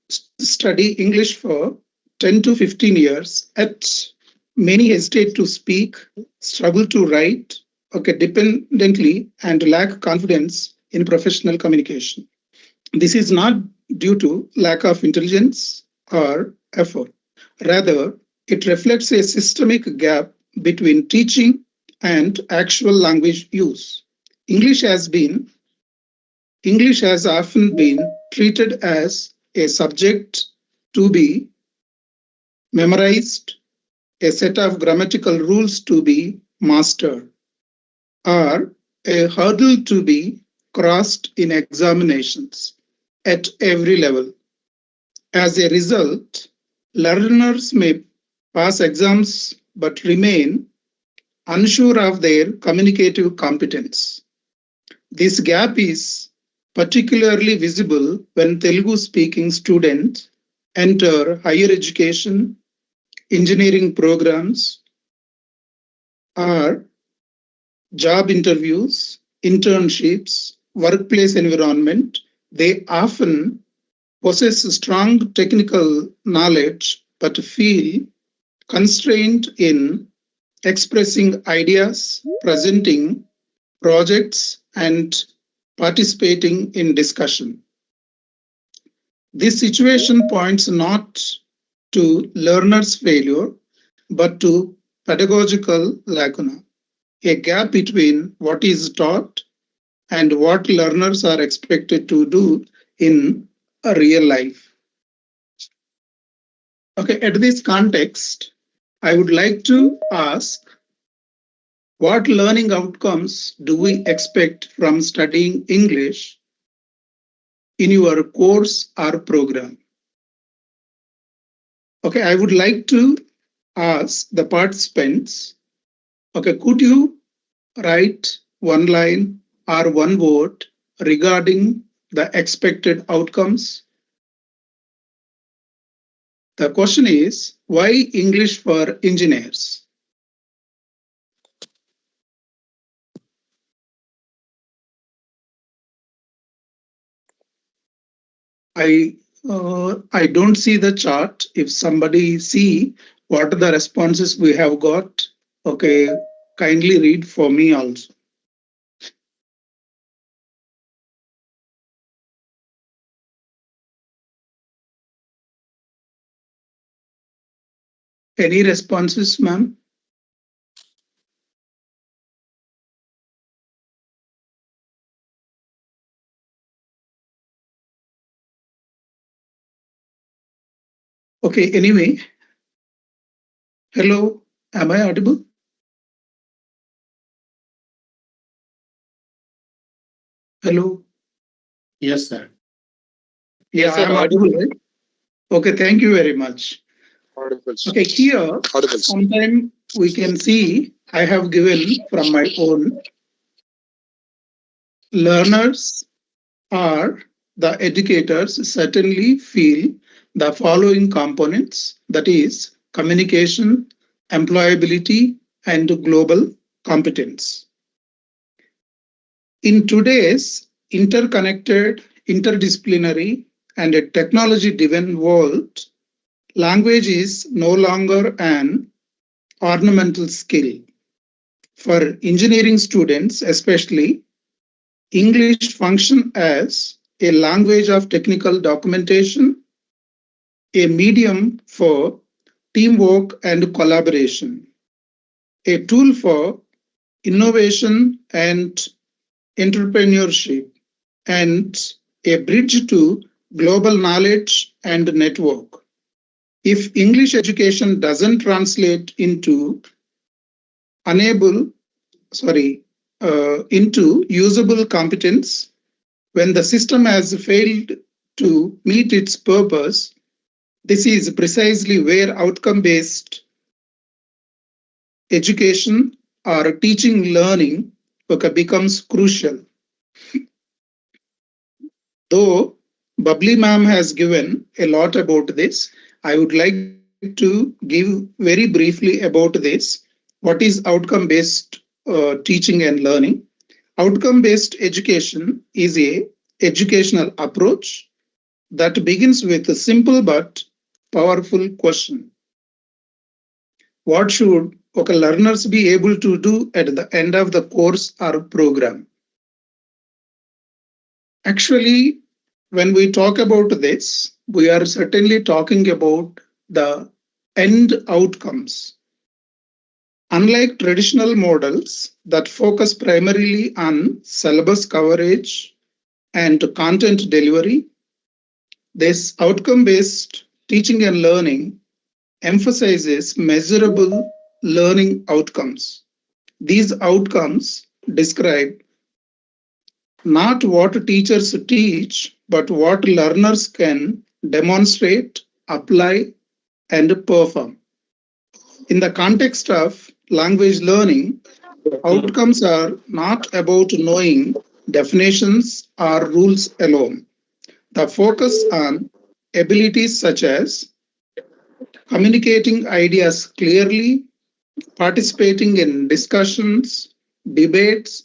Study English for 10 to 15 years, yet many hesitate to speak, struggle to write, dependently, and lack confidence in professional communication. This is not due to lack of intelligence or effort. Rather, it reflects a systemic gap between teaching and actual language use. English has been English has often been treated as a subject to be memorized, a set of grammatical rules to be mastered, or a hurdle to be crossed in examinations at every level. As a result, learners may pass exams but remain unsure of their communicative competence. This gap is particularly visible when Telugu speaking students enter higher education, engineering programs, or job interviews, internships, workplace environment. They often possess strong technical knowledge but feel constrained in expressing ideas, presenting projects, and participating in discussion. This situation points not to learners' failure, but to pedagogical lacuna, a gap between what is taught and what learners are expected to do in a real life. Okay, at this context, I would like to ask, what learning outcomes do we expect from studying English in your course or program? Okay, I would like to ask the participants, okay, could you write one line or one word regarding the expected outcomes? The question is, why English for engineers? I don't see the chart. If somebody see what are the responses we have got, okay, kindly read for me also. Any responses, ma'am? Okay, anyway. Hello, am I audible? Hello? Yes, sir. Yeah, Yes, sir, I am audible, right? Okay, thank you very much. Okay, here, sometime we can see I have given from my own learners or the educators certainly feel the following components, that is communication, employability, and global competence. In today's interconnected, interdisciplinary, and a technology-driven world, language is no longer an ornamental skill. For engineering students, especially, English functions as a language of technical documentation, a medium for teamwork and collaboration, a tool for innovation and entrepreneurship, and a bridge to global knowledge and network. If English education doesn't translate into into usable competence, when the system has failed to meet its purpose, this is precisely where outcome-based education or teaching learning becomes crucial. Though Bubbly ma'am has given a lot about this, I would like to give very briefly about this. What is outcome-based teaching and learning? Outcome-based education is a educational approach that begins with a simple but powerful question. What should learners be able to do at the end of the course or program? Actually, when we talk about this, we are certainly talking about the end outcomes. Unlike traditional models that focus primarily on syllabus coverage and content delivery, this outcome-based teaching and learning emphasizes measurable learning outcomes. These outcomes describe not what teachers teach, but what learners can demonstrate, apply, and perform. In the context of language learning, outcomes are not about knowing definitions or rules alone. The focus on abilities such as communicating ideas clearly, participating in discussions, debates,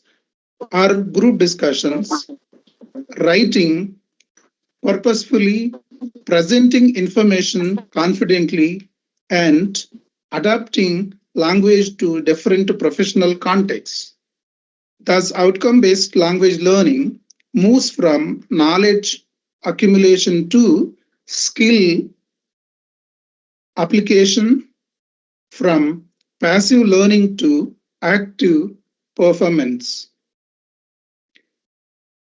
or group discussions, writing purposefully, presenting information confidently, and adapting language to different professional contexts. Thus, outcome-based language learning moves from knowledge accumulation to skill application, from passive learning to active performance.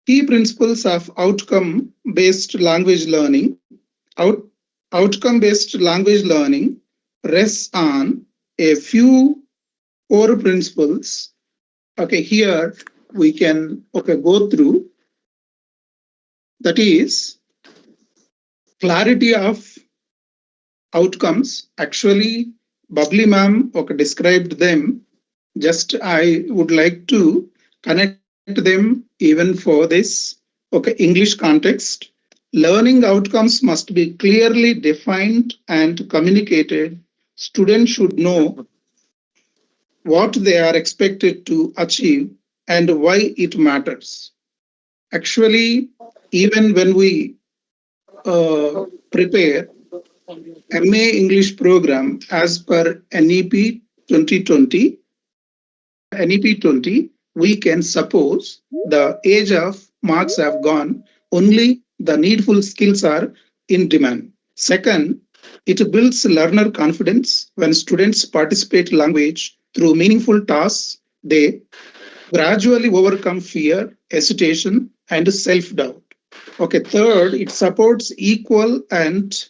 Key principles of outcome-based language learning. Outcome-based language learning rests on a few core principles. Okay, here we can go through. That is clarity of outcomes. Actually, Bubbly ma'am described them. Just I would like to connect them even for this English context. Learning outcomes must be clearly defined and communicated. Students should know what they are expected to achieve and why it matters. Actually, even when we prepare MA English program as per NEP 2020, NEP 20, we can suppose the age of marks have gone, only the needful skills are in demand. Second, it builds learner confidence. When students participate language through meaningful tasks, they gradually overcome fear, hesitation, and self-doubt. Okay, third, it supports equal and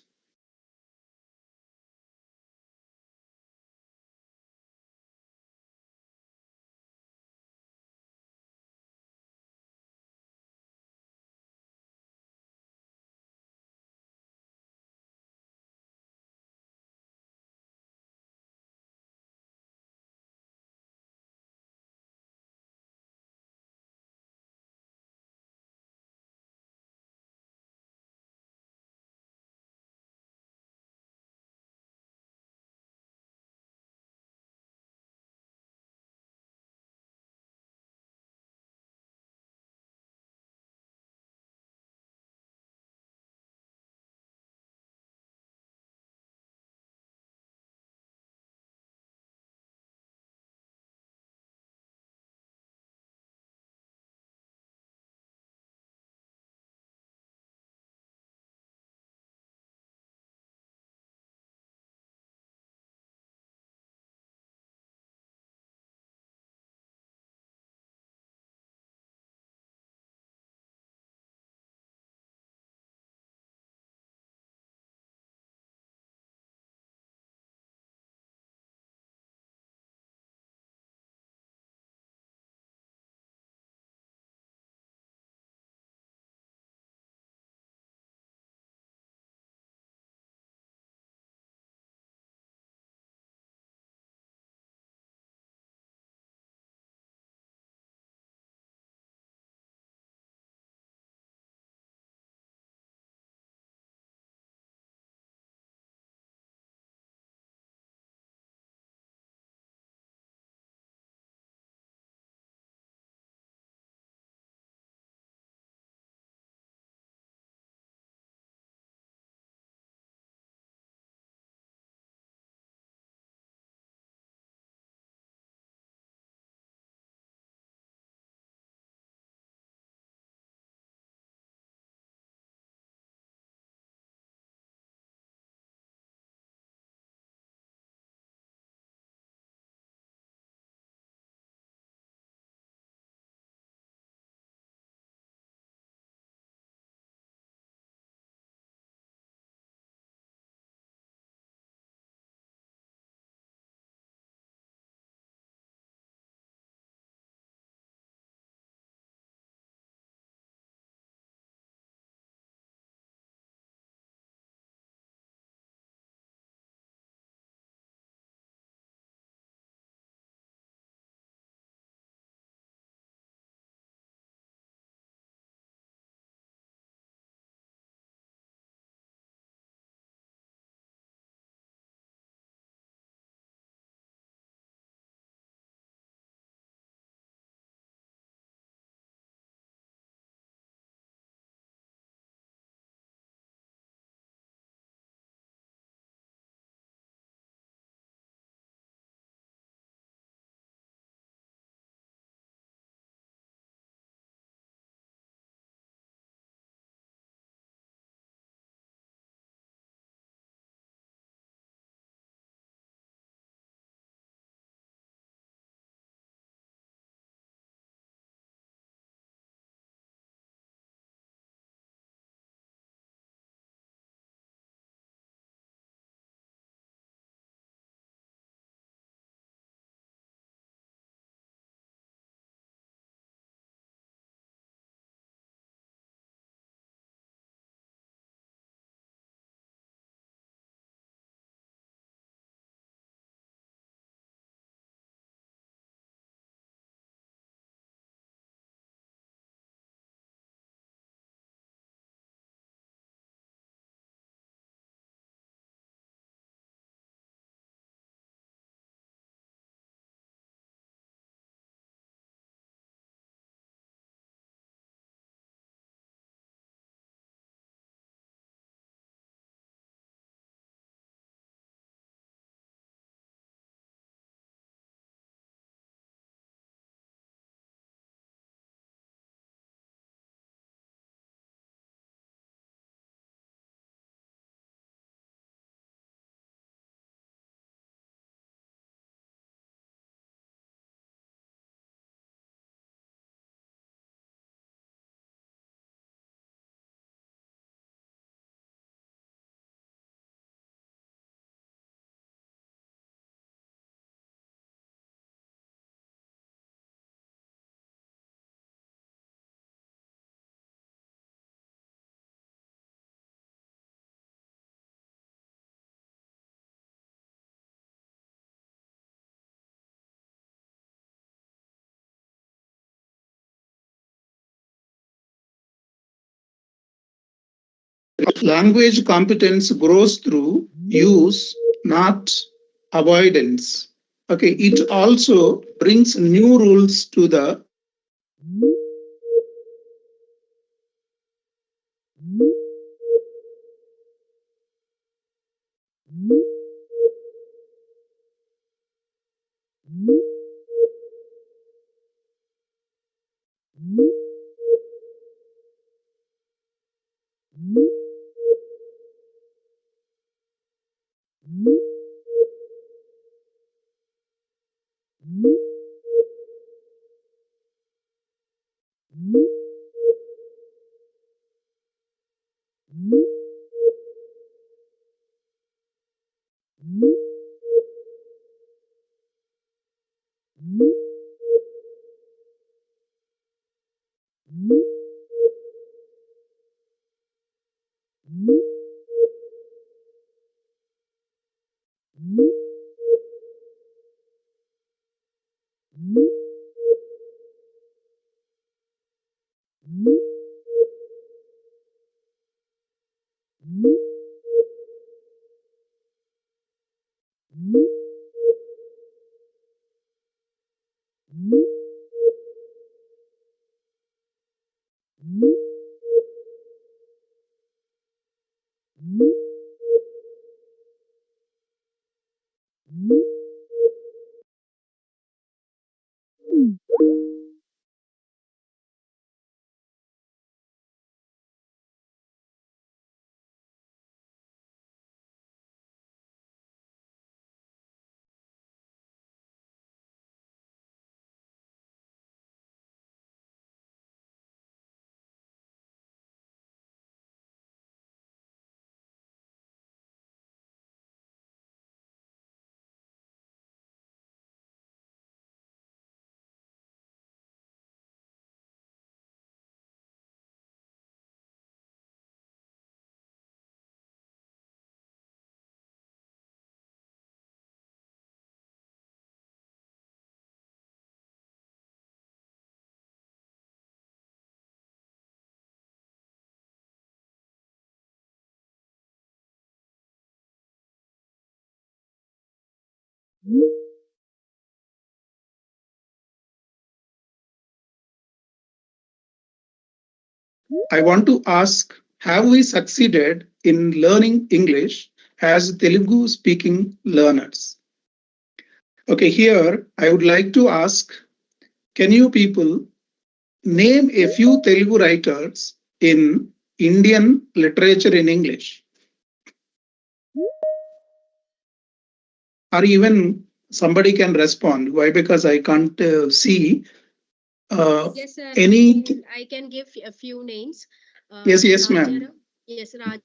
Language competence grows through use, not avoidance. Okay, it also brings new rules to the I want to ask, have we succeeded in learning English as Telugu speaking learners? Okay, here I would like to ask, can you people name a few Telugu writers in Indian literature in English? Or even somebody can respond. Why? Because I can't see Yes, sir. any. I can give a few names. Yes, ma'am. Rajara- Yes, Raj.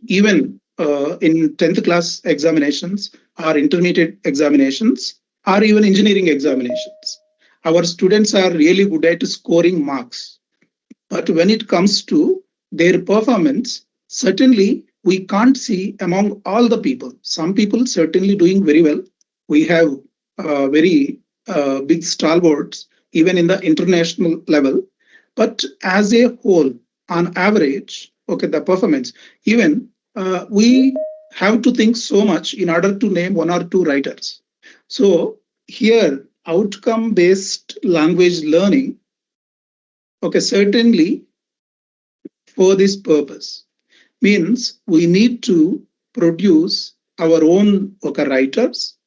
Even in 10th class examinations or intermediate examinations or even engineering examinations, our students are really good at scoring marks. But when it comes to their performance, certainly we can't see among all the people. Some people certainly doing very well. We have very big stalwarts even in the international level. But as a whole, on average, okay, the performance, even we have to think so much in order to name one or two writers. So here, outcome-based language learning, okay, certainly for this purpose, means we need to produce our own, okay, writers.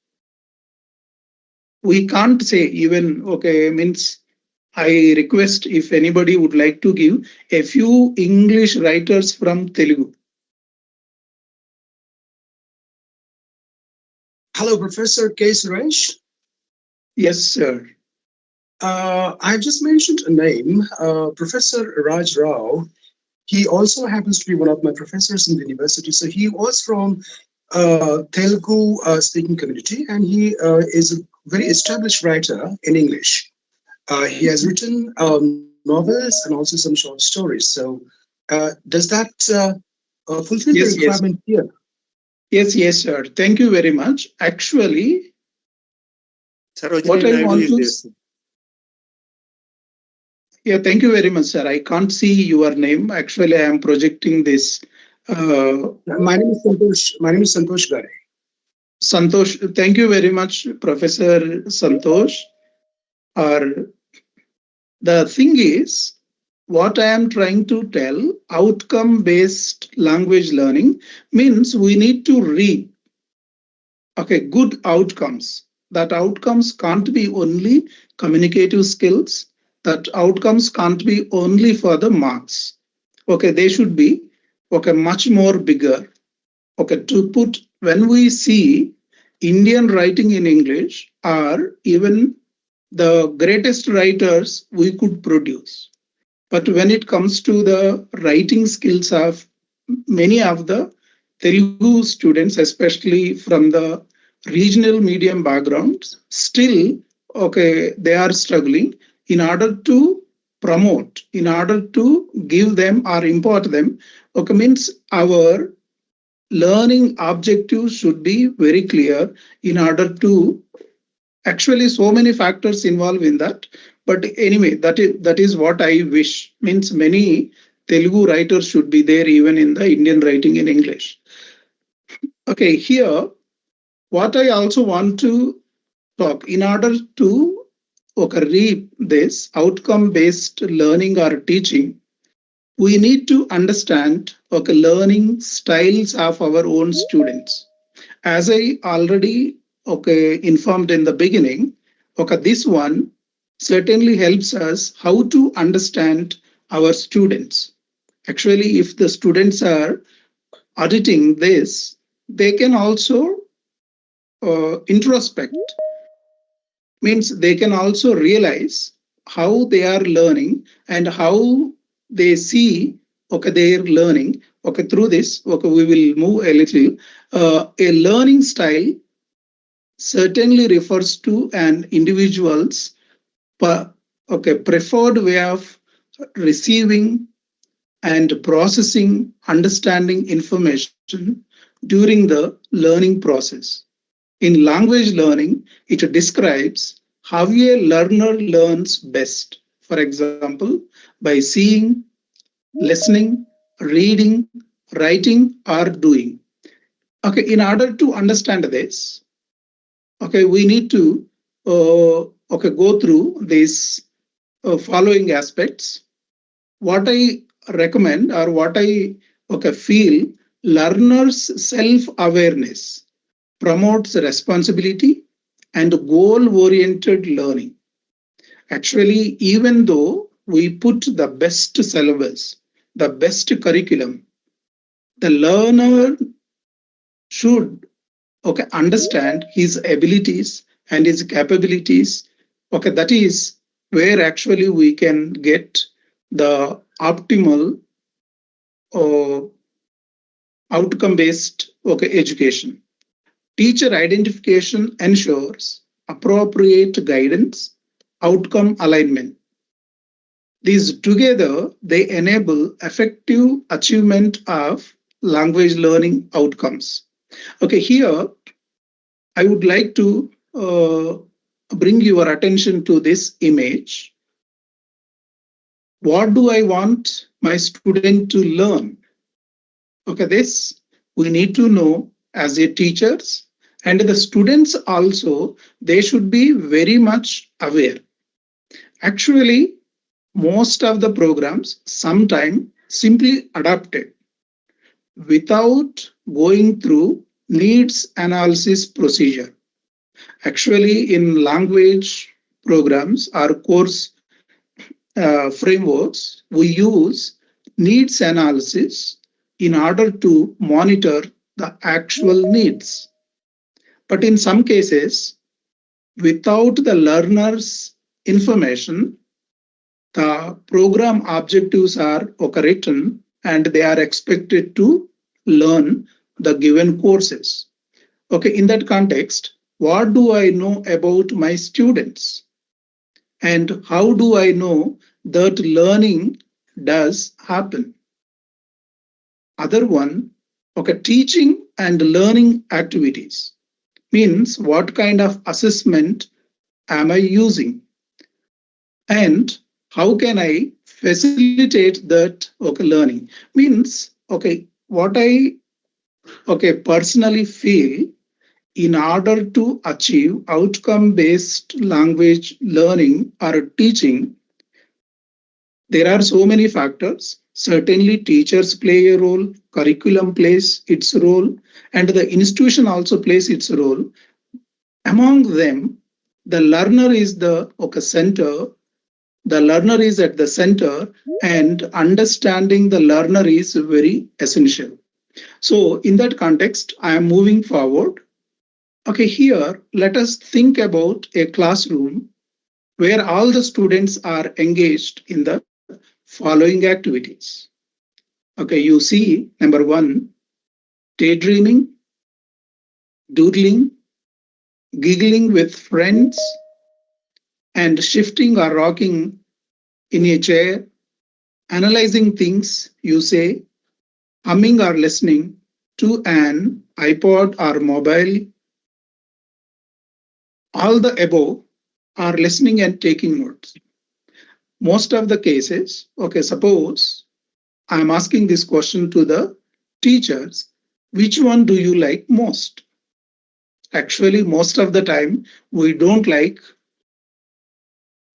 We can't say even, okay, means I request if anybody would like to give a few English writers from Telugu. Hello, Professor K. Suresh. Yes, sir. I've just mentioned a name, Professor Raj Rao. He also happens to be one of my professors in the university. So he was from Telugu speaking community, and he is a very established writer in English. He has written novels and also some short stories. So does that fulfill the requirement here? Yes, sir. Thank you very much. Actually, what I want to... Yeah, thank you very much, sir. I can't see your name. Actually, I am projecting this. My name is Santosh. My name is Santosh Gare. Santosh, thank you very much, Professor Santosh. The thing is, what I am trying to tell, outcome-based language learning means we need to reap, okay, good outcomes. That outcomes can't be only communicative skills. That outcomes can't be only for the marks. Okay, they should be, okay, much more bigger. Okay, to put, when we see Indian writing in English are even the greatest writers we could produce. But when it comes to the writing skills of many of the Telugu students, especially from the regional medium backgrounds, still, okay, they are struggling in order to promote, in order to give them or import them, okay, means our learning objectives should be very clear in order to actually so many factors involved in that. But anyway, that is what I wish. Means many Telugu writers should be there even in the Indian writing in English. Okay, here, what I also want to talk in order to reap this outcome-based learning or teaching, we need to understand learning styles of our own students. As I already informed in the beginning, this one certainly helps us how to understand our students. Actually, if the students are auditing this, they can also introspect, means they can also realize how they are learning and how they see their learning. Through this, we will move a little. A learning style certainly refers to an individual's preferred way of receiving and processing, understanding information during the learning process. In language learning, it describes how a learner learns best. For example, by seeing, listening, reading, writing, or doing. Okay, in order to understand this, okay, we need to go through these following aspects. What I recommend or what I feel, learners' self-awareness promotes responsibility and goal-oriented learning. Actually, even though we put the best syllabus, the best curriculum, the learner should understand his abilities and his capabilities. That is where actually we can get the optimal outcome-based education. Teacher identification ensures appropriate guidance, outcome alignment. These together, they enable effective achievement of language learning outcomes. Okay, here I would like to bring your attention to this image. what do I want my student to learn? Okay, this we need to know as a teachers, and the students also, they should be very much aware. Actually, most of the programs sometimes simply adapted without going through needs analysis procedure. Actually, in language programs or course frameworks, we use needs analysis in order to monitor the actual needs. But in some cases, without the learner's information, the program objectives are written and they are expected to learn the given courses. Okay, in that context, what do I know about my students? And how do I know that learning does happen? Other one, okay, teaching and learning activities means what kind of assessment am I using? And how can I facilitate that learning? Means what I personally feel in order to achieve outcome based language learning or teaching, there are so many factors. Certainly teachers play a role, curriculum plays its role, and the institution also plays its role. Among them, the learner is the center. The learner is at the center, and understanding the learner is very essential. So in that context, I am moving forward. Okay, here let us think about a classroom where all the students are engaged in the following activities. Okay, you see number one, daydreaming, doodling, giggling with friends, and shifting or rocking in a chair, analyzing things you say, humming or listening to an iPod or mobile. All the above are listening and taking notes. Most of the cases, okay, suppose I'm asking this question to the teachers, which one do you like most? Actually, most of the time, we don't like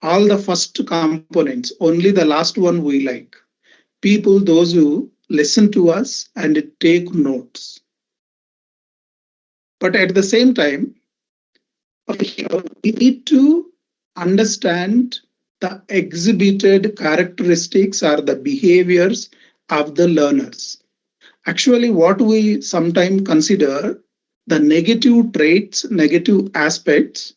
all the first components, only the last one we like. People, those who listen to us and take notes. But at the same time, we need to understand the exhibited characteristics or the behaviors of the learners. Actually, what we sometimes consider the negative traits, negative aspects,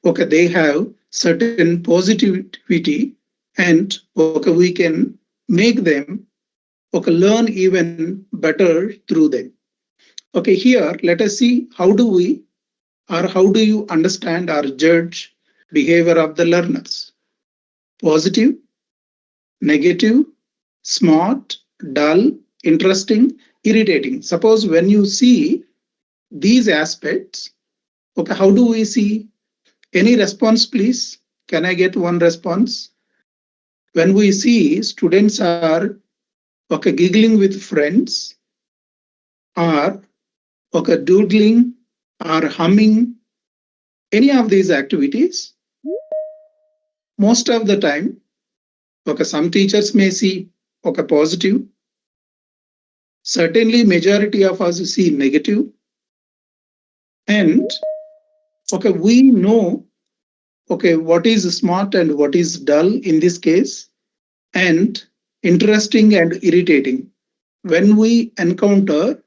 okay, they have certain positivity, and okay, we can make them learn even better through them. Okay, here let us see how do we or how do you understand or judge behavior of the learners? Positive, negative, smart, dull, interesting, irritating. Suppose when you see these aspects, okay, how do we see? Any response, please? Can I get one response? When we see students are giggling with friends, or doodling, or humming, any of these activities, most of the time, some teachers may see positive. Certainly, majority of us see negative. And we know what is smart and what is dull in this case, and interesting and irritating. When we encounter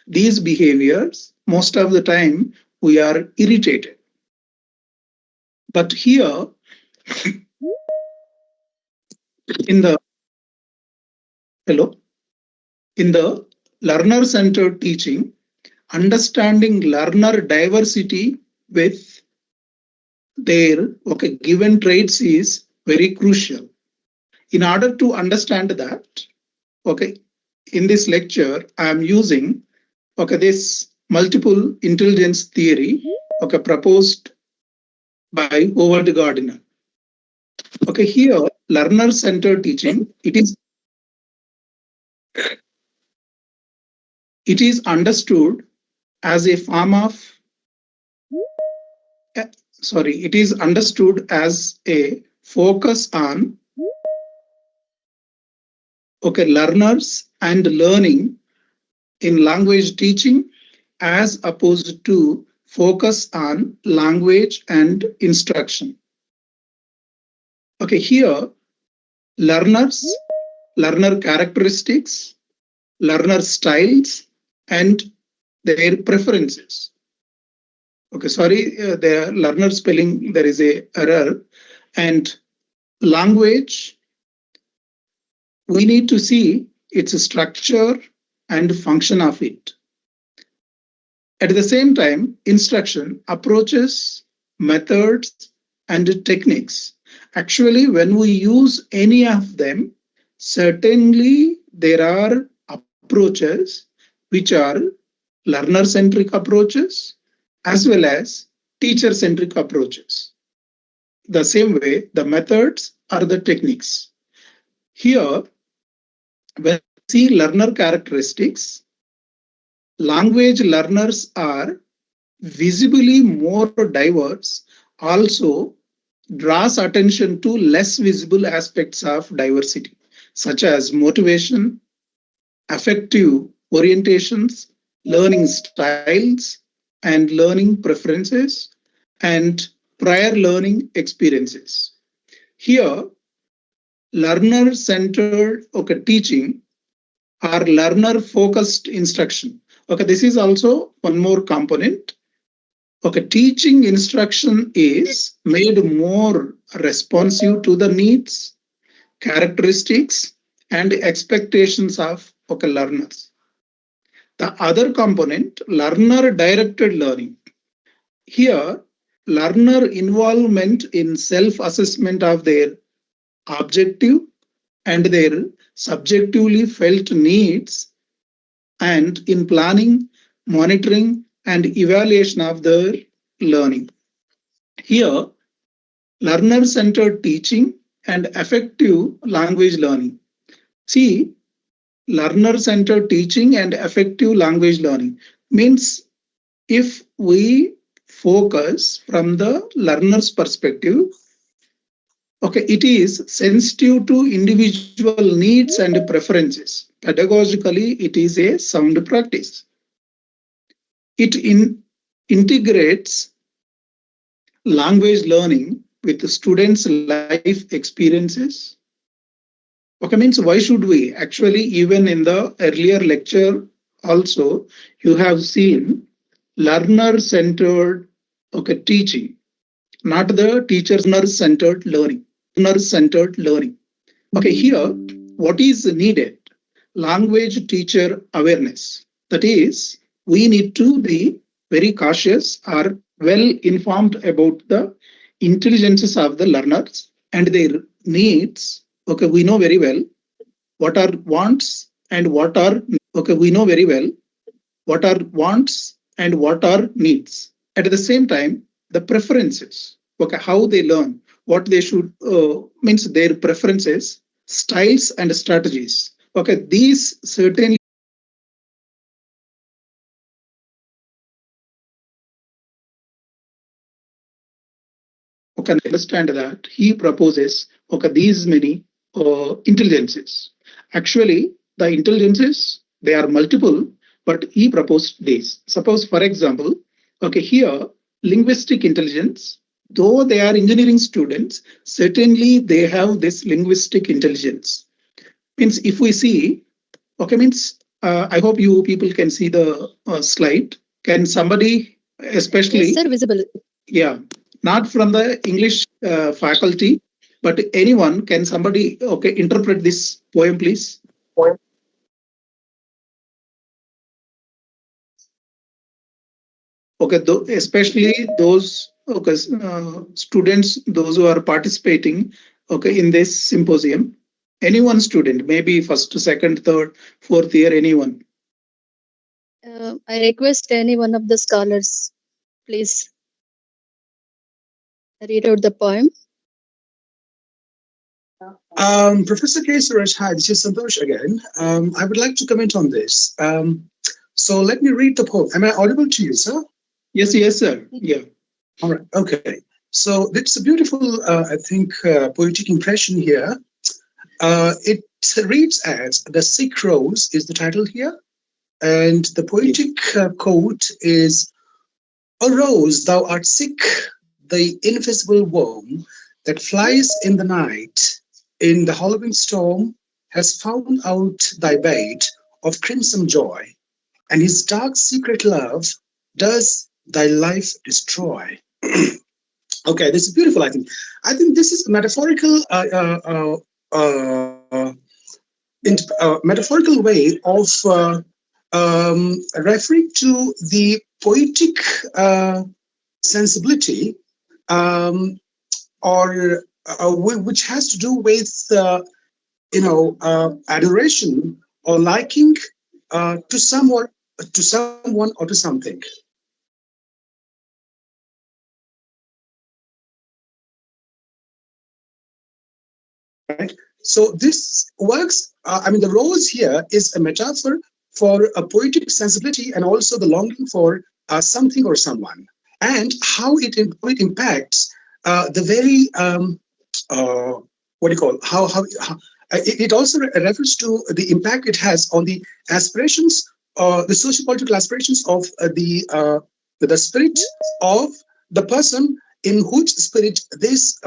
these behaviors, most of the time we are irritated. But here, in the learner-centered teaching, understanding learner diversity with their given traits is very crucial. In order to understand that, in this lecture, I am using this multiple intelligence theory proposed by Howard Gardner. Okay, here learner-centered teaching, it is understood as a form of it is understood as a focus on learners and learning in language teaching as opposed to focus on language and instruction. Okay, here learners, learner characteristics, learner styles, and their preferences. Okay, sorry, the learner spelling, there is a error. And language, we need to see its structure and function of it. At the same time, instruction, approaches, methods, and techniques. Actually, when we use any of them, certainly there are approaches which are learner-centric approaches as well as teacher-centric approaches. The same way, the methods are the techniques. Here, when we see learner characteristics, language learners are visibly more diverse, also draws attention to less visible aspects of diversity, such as motivation, affective orientations, learning styles, and learning preferences, and prior learning experiences. Here, learner-centered teaching or learner-focused instruction. Okay, this is also one more component. Okay, teaching instruction is made more responsive to the needs, characteristics, and expectations of learners. The other component, learner-directed learning. Here, learner involvement in self-assessment of their objective and their subjectively felt needs, and in planning, monitoring, and evaluation of their learning. Here, learner-centered teaching and effective language learning. See, learner-centered teaching and effective language learning means if we focus from the learner's perspective, okay, it is sensitive to individual needs and preferences. Pedagogically, it is a sound practice. It integrates language learning with students' life experiences. Okay, means why should we? Actually, even in the earlier lecture also, you have seen learner-centered teaching, not the teacher-centered learning. Learner-centered learning. Okay, here, what is needed? Language teacher awareness. That is, we need to be very cautious or well informed about the intelligences of the learners and their needs. Okay, we know very well what are wants and what are we know very well what are wants and what are needs. At the same time, the preferences. Okay, how they learn, what they should means their preferences, styles and strategies. Okay, these certainly can understand that he proposes these many intelligences. Actually, the intelligences, they are multiple, but he proposed these. Suppose, for example, here linguistic intelligence, though they are engineering students, certainly they have this linguistic intelligence. Means if we see, means I hope you people can see the slide. Can somebody, especially? Yes, sir, visible. Yeah, not from the English faculty, but anyone. Can somebody interpret this poem, please? Okay, especially those students, those who are participating in this symposium. Anyone student, maybe first, second, third, fourth year, anyone. I request any one of the scholars, please read out the poem. Professor K. Suresh, hi, this is Santosh again. I would like to comment on this. So let me read the poem. Am I audible to you, sir? Yes, yes, sir. Yeah. All right. Okay. So it's a beautiful, I think, poetic impression here. It reads as "The Sick Rose" is the title here, and the poetic quote is: "O rose, thou art sick, the invisible worm that flies in the night, in the hollowing storm, has found out thy bait of crimson joy, and his dark secret love does thy life destroy." Okay, this is beautiful. I think this is a metaphorical, metaphorical way of referring to the poetic sensibility, um, or which has to do with adoration or liking to someone or to something. Right. So this works. I mean, the rose here is a metaphor for a poetic sensibility and also the longing for something or someone, and how it impacts the very what do you call it also refers to the impact it has on the aspirations, the social political aspirations of the spirit of the person in whose spirit this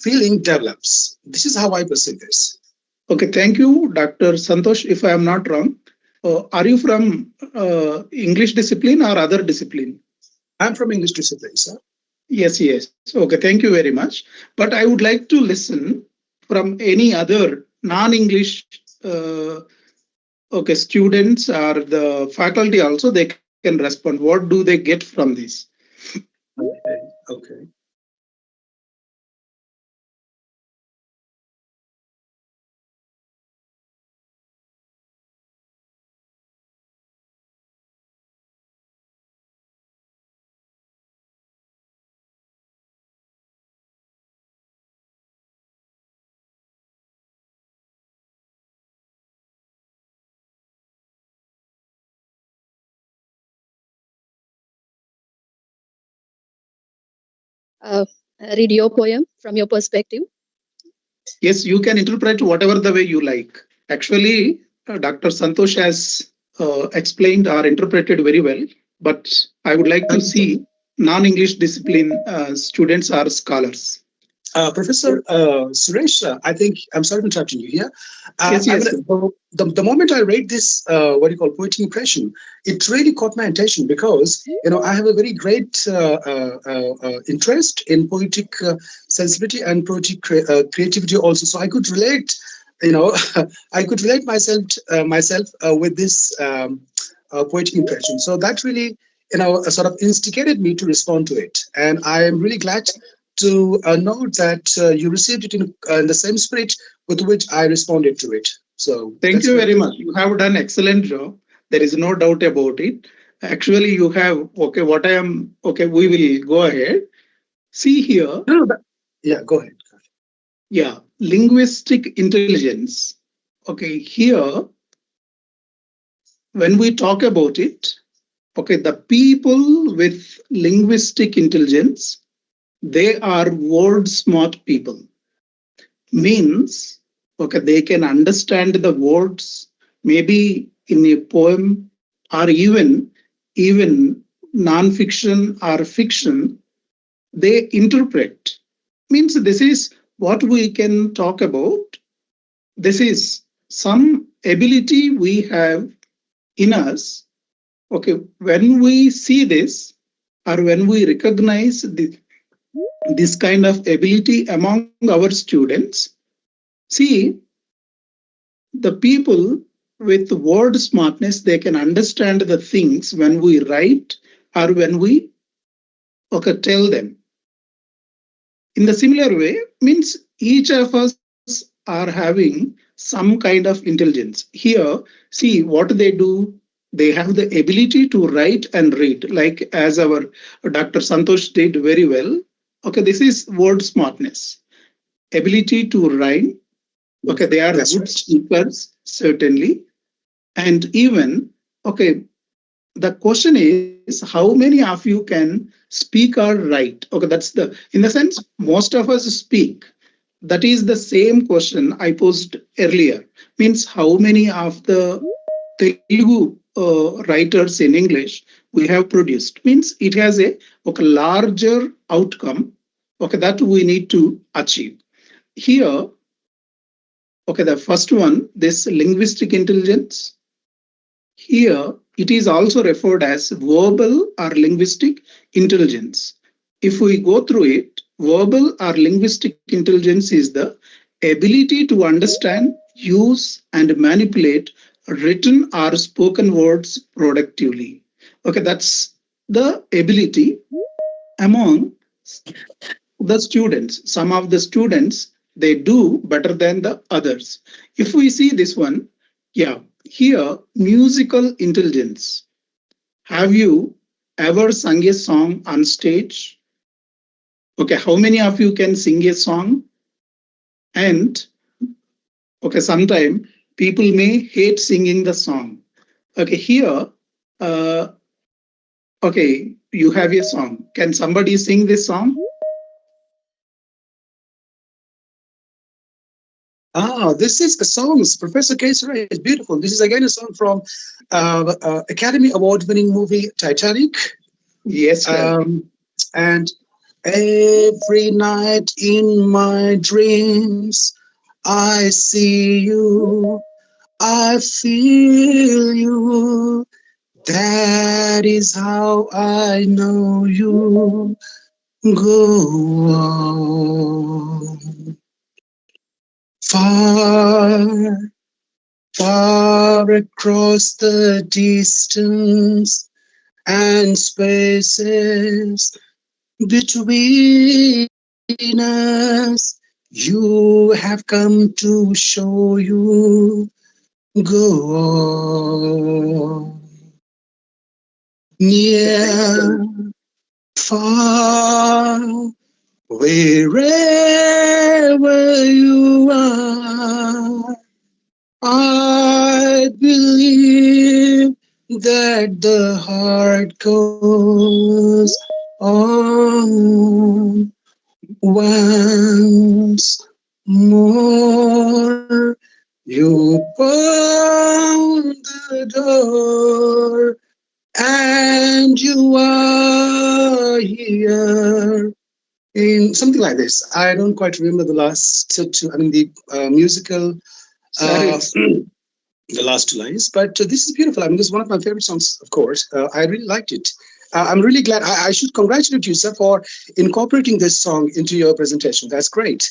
feeling develops. This is how I perceive this. Okay, thank you, Dr. Santosh. If I am not wrong, are you from English discipline or other discipline? I'm from English discipline, sir. Yes, yes. Okay, thank you very much. But I would like to listen from any other non-English students or the faculty also. They can respond. What do they get from this? Okay. Okay. Uh, Read your poem from your perspective. Yes, you can interpret whatever the way you like. Actually, Dr. Santosh has explained or interpreted very well, but I would like to see non-English discipline students or scholars. Professor Suresh, I think I'm sorry for interrupting you here. Yes, yes. The moment I read this, what you call poetic impression, it really caught my attention because I have a very great interest in poetic sensibility and poetic creativity also. So I could relate, I could relate myself with this poetic impression. So that really, sort of instigated me to respond to it, and I am really glad to note that you received it in the same spirit with which I responded to it. So thank you very much. You have done excellent job. There is no doubt about it. Actually, you have we will go ahead. See here. Yeah, go ahead. Yeah, linguistic intelligence. Okay, here when we talk about it, the people with linguistic intelligence, they are word smart people. Means, they can understand the words, maybe in a poem or even non-fiction or fiction, they interpret. Means this is what we can talk about. This is some ability we have in us. Okay, when we see this or when we recognize this kind of ability among our students, see, the people with word smartness, they can understand the things when we write or when we tell them. In the similar way, means each of us are having some kind of intelligence. Here, see what they do. They have the ability to write and read, like as our Dr. Santosh did very well. Okay, this is word smartness. ability to rhyme. Okay, they are That's good right. speakers, certainly. And even, okay, the question is how many of you can speak or write? Okay, that's in the sense, most of us speak. That is the same question I posed earlier. Means how many of the Telugu writers in English we have produced? Means it has a okay, larger outcome, okay, that we need to achieve. Here, okay, the first one, this linguistic intelligence. Here, it is also referred as verbal or linguistic intelligence. If we go through it, verbal or linguistic intelligence is the ability to understand, use, and manipulate written or spoken words productively. Okay, that's the ability among the students. Some of the students, they do better than the others. If we see this one, yeah, here, musical intelligence. Have you ever sung a song on stage? Okay, how many of you can sing a song? And okay, sometime people may hate singing the song. Okay, here, uh, okay, you have a song. Can somebody sing this song? This is a song, Professor Kesara. It's beautiful. This is again a song from Academy Award-winning movie Titanic. Yes, sir. And every night in my dreams, I see you, I feel you. That is how I know you. Go on. Far, far across the distance and spaces between us, you have come to show you. Go on. Near, far, wherever you are, I believe that the heart goes on once more. You open the door and you are here. In something like this. I don't quite remember the last two, I mean, the musical, Sorry. the last two lines, but this is beautiful. I mean, this is one of my favorite songs, of course. I really liked it. I'm really glad. I should congratulate you, sir, for incorporating this song into your presentation. That's great.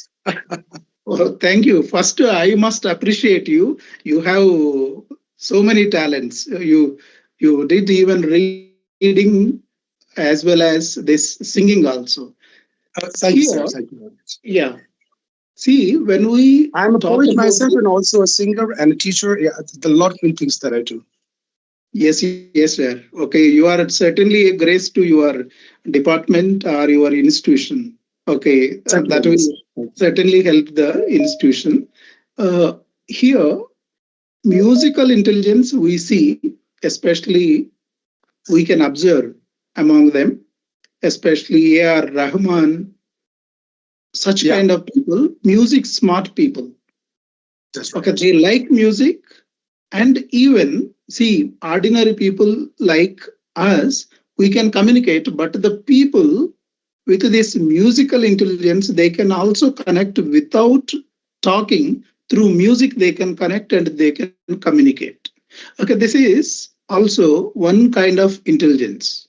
Well, thank you. First, I must appreciate you. You have so many talents. You did even reading as well as this singing also. Thank you, sir. Here, Thank you very much. yeah. See, when we I'm a talk poet about myself and also a singer and a teacher. Yeah, the lot of things that I do. yes, yes, sir. Okay, you are certainly a grace to your department or your institution. Okay, Thank you that very much, will sir. certainly help the institution. Here, musical intelligence we see, especially we can observe among them, especially A.R. Rahman, such Yeah, kind of people, music smart people. that's Okay, right. they like music, and even see ordinary people like us, we can communicate, but the people with this musical intelligence, they can also connect without talking. Through music, they can connect and they can communicate. Okay, this is also one kind of intelligence.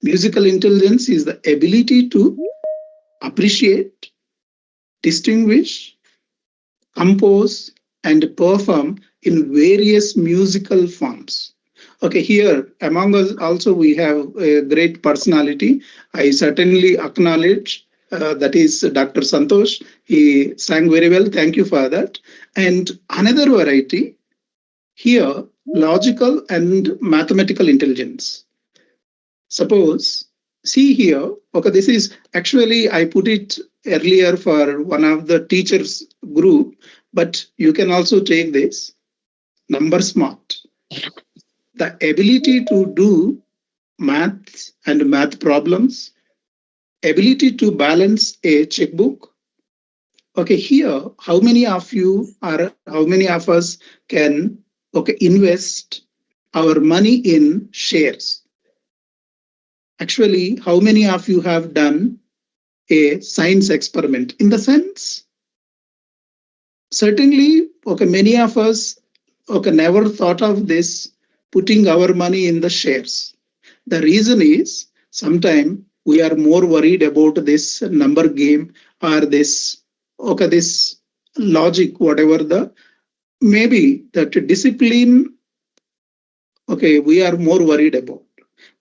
Musical intelligence is the ability to appreciate, distinguish, compose, and perform in various musical forms. Okay, here among us also we have a great personality. I certainly acknowledge that is Dr. Santosh. He sang very well. Thank you for that. And another variety here, logical and mathematical intelligence. Suppose, see here, okay, this is actually, I put it earlier for one of the teachers group, but you can also take this number smart. The ability to do maths and math problems, ability to balance a checkbook. Okay, here, how many of you are, how many of us can, okay, invest our money in shares? Actually, how many of you have done a science experiment? In the sense, certainly, okay, many of us, okay, never thought of this, putting our money in the shares. The reason is sometimes we are more worried about this number game or this, okay, this logic, whatever the, maybe that discipline, okay, we are more worried about.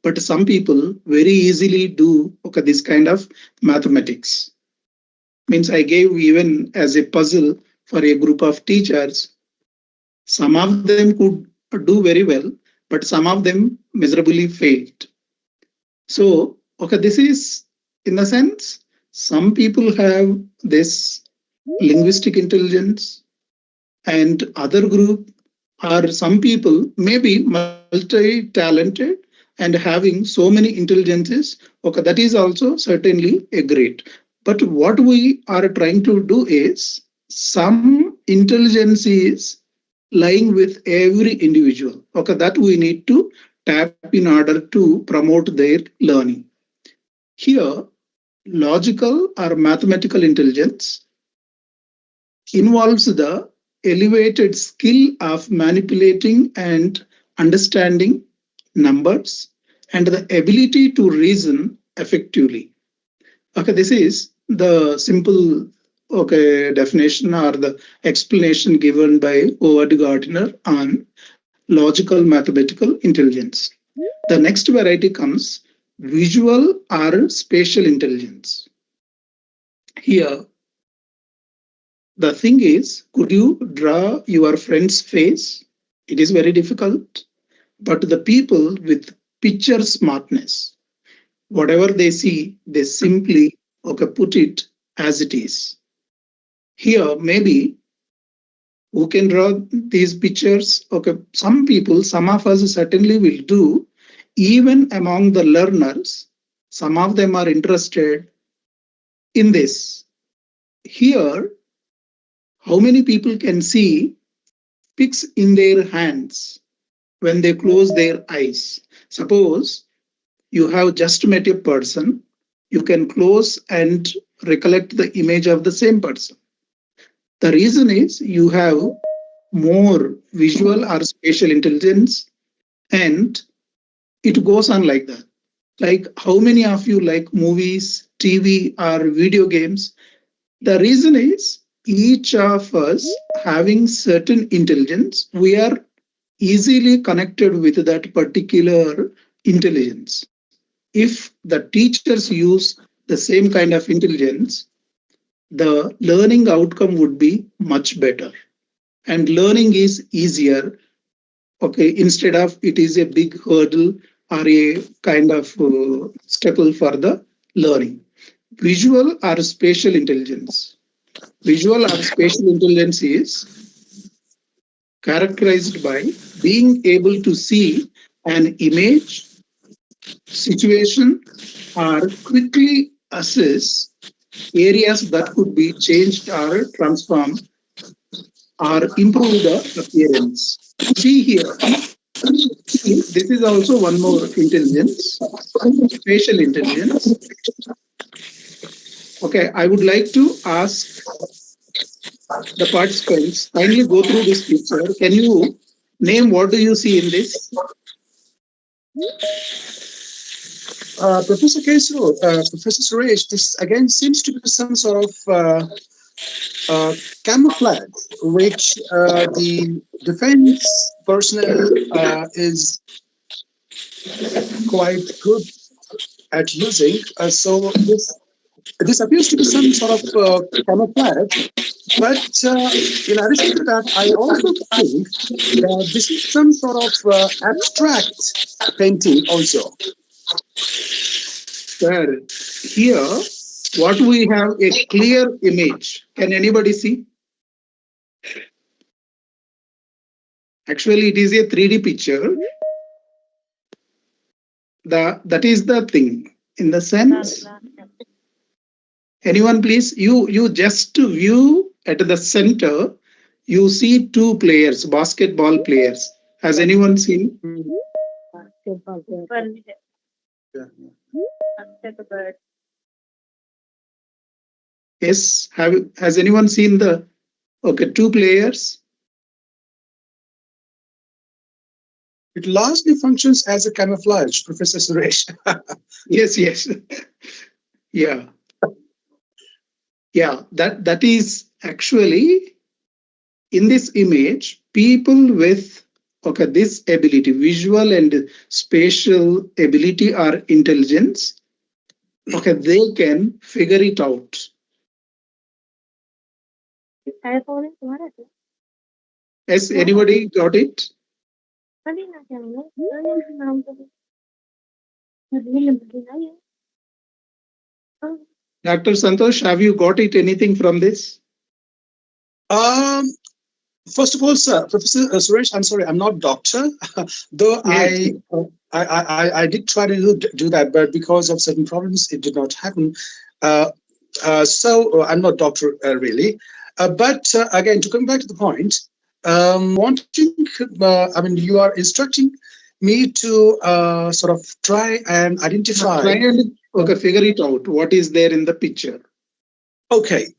But some people very easily do, okay, this kind of mathematics. Means I gave even as a puzzle for a group of teachers. Some of them could do very well, but some of them miserably failed. So, okay, this is in the sense some people have this linguistic intelligence, and other group are some people maybe multi-talented and having so many intelligences. Okay, that is also certainly a great. But what we are trying to do is some intelligence is lying with every individual. Okay, that we need to tap in order to promote their learning. Here, logical or mathematical intelligence involves the elevated skill of manipulating and understanding numbers and the ability to reason effectively. Okay, this is the simple, okay, definition or the explanation given by Howard Gardner on logical mathematical intelligence. The next variety comes visual or spatial intelligence. Here, the thing is, could you draw your friend's face? It is very difficult. But the people with picture smartness, whatever they see, they simply, okay, put it as it is. Here, maybe who can draw these pictures? Okay, some people, some of us certainly will do. Even among the learners, some of them are interested in this. Here, how many people can see pics in their hands when they close their eyes? Suppose you have just met a person, you can close and recollect the image of the same person. The reason is you have more visual or spatial intelligence, and it goes on like that. Like how many of you like movies, TV, or video games? The reason is each of us having certain intelligence, we are easily connected with that particular intelligence. If the teachers use the same kind of intelligence, the learning outcome would be much better. And learning is easier, okay, instead of it is a big hurdle or a kind of step for the learning. Visual or spatial intelligence. Visual or spatial intelligence is characterized by being able to see an image, situation, or quickly assess areas that could be changed or transformed or improve the appearance. See here, this is also one more intelligence, spatial intelligence. Okay, I would like to ask the participants, kindly go through this picture. Can you name what do you see in this? Professor Kesu, Professor Suresh, this again seems to be some sort of camouflage, which the defense personnel is quite good at using. So this appears to be some sort of camouflage. But in addition to that, I also think that this is some sort of abstract painting also. Sir, here what we have a clear image. Can anybody see? Actually, it is a 3D picture. That is the thing. In the sense, anyone please, you just view at the center, you see two players, basketball players. Has anyone seen? Yes. Has anyone seen the two players? It largely functions as a camouflage, Professor Suresh. Yes, yes. Yeah. Yeah, that is actually in this image, people with this ability, visual and spatial ability or intelligence, they can figure it out. Has anybody got it? Dr. Santosh, have you got it anything from this? First of all, sir, Professor Suresh, I'm sorry, I'm not doctor, though Yes. I did try to do that, but because of certain problems, it did not happen. So I'm not doctor really. But again, to come back to the point, wanting, I mean, you are instructing me to sort of try and identify. Try and figure it out. What is there in the picture? Okay.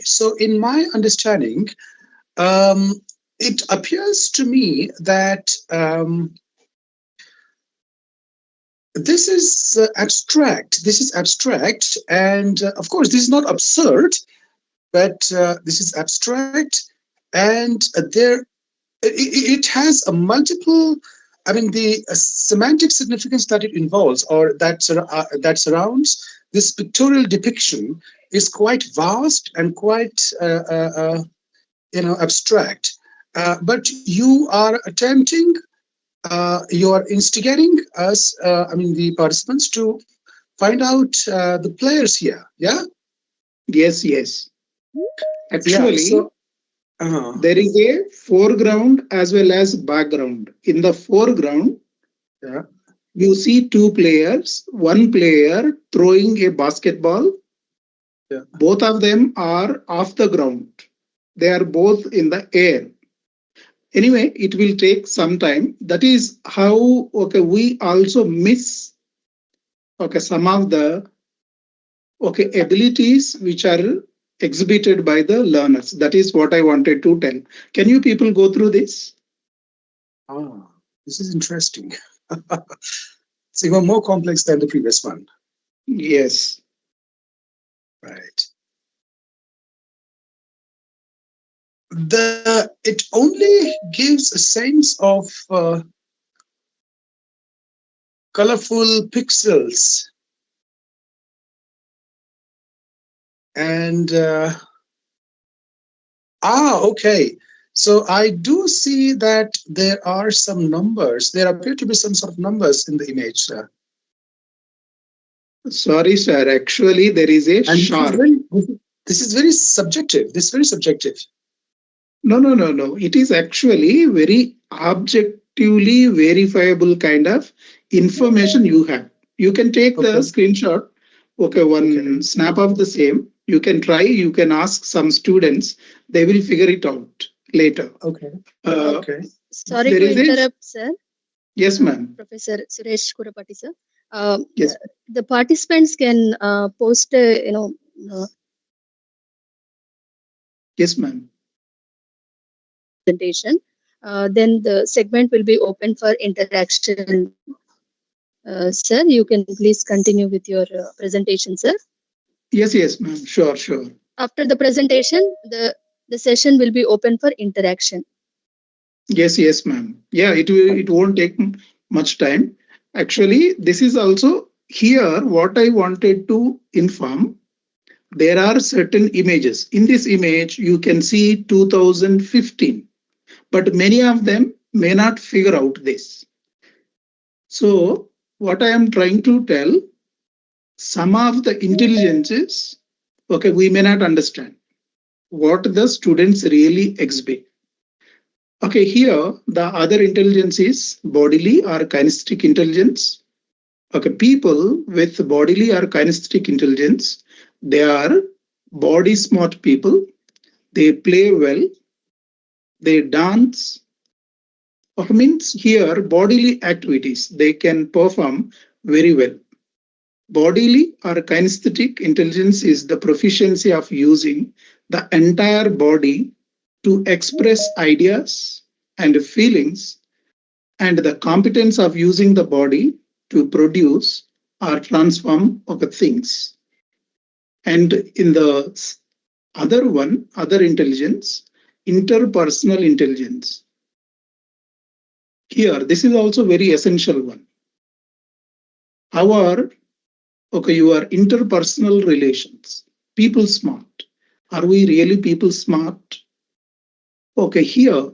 So in my understanding, it appears to me that this is abstract. This is abstract, and of course, this is not absurd, but this is abstract, and it has a multiple. I mean, the semantic significance that it involves, or that surrounds this pictorial depiction, is quite vast and quite abstract. But you are attempting, you are instigating us, I mean, the participants, to find out the players here. Yeah. Yes. Actually, Yeah, so, there is a foreground as well as background. In the foreground, yeah, you see two players, one player throwing a basketball. Yeah. Both of them are off the ground. They are both in the air. Anyway, it will take some time. That is how we also miss some of the abilities which are exhibited by the learners. That is what I wanted to tell. Can you people go through this? This is interesting. It's even more complex than the previous one. Yes. Right. It only gives a sense of colorful pixels and okay. So I do see that there are some numbers. There appear to be some sort of numbers in the image, sir. Sorry, sir. Actually, there is a shark. This is very subjective. This is very subjective. No. It is actually very objectively verifiable kind of information you have. You can take the screenshot, snap of the same. You can try, you can ask some students. They will figure it out later. Okay. Sorry to interrupt, sir. Yes, ma'am. Professor Suresh Kurapati, sir. Yes. The participants can post, Yes, ma'am. presentation. Then the segment will be open for interaction. Sir, you can please continue with your presentation, sir. Yes, ma'am. Sure. After the presentation, the session will be open for interaction. Yes, ma'am. Yeah, it won't take much time. Actually, this is also here what I wanted to inform. There are certain images. In this image, you can see 2015, but many of them may not figure out this. So what I am trying to tell, some of the intelligences, okay, we may not understand what the students really exhibit. Okay, here the other intelligence is bodily or kinesthetic intelligence. Okay, people with bodily or kinesthetic intelligence, they are body smart people. They play well, they dance. Okay, means here bodily activities, they can perform very well. Bodily or kinesthetic intelligence is the proficiency of using the entire body to express ideas and feelings, and the competence of using the body to produce or transform things. And in the other intelligence, interpersonal intelligence. Here, this is also very essential one. Our your interpersonal relations, people smart. Are we really people smart? Okay, here,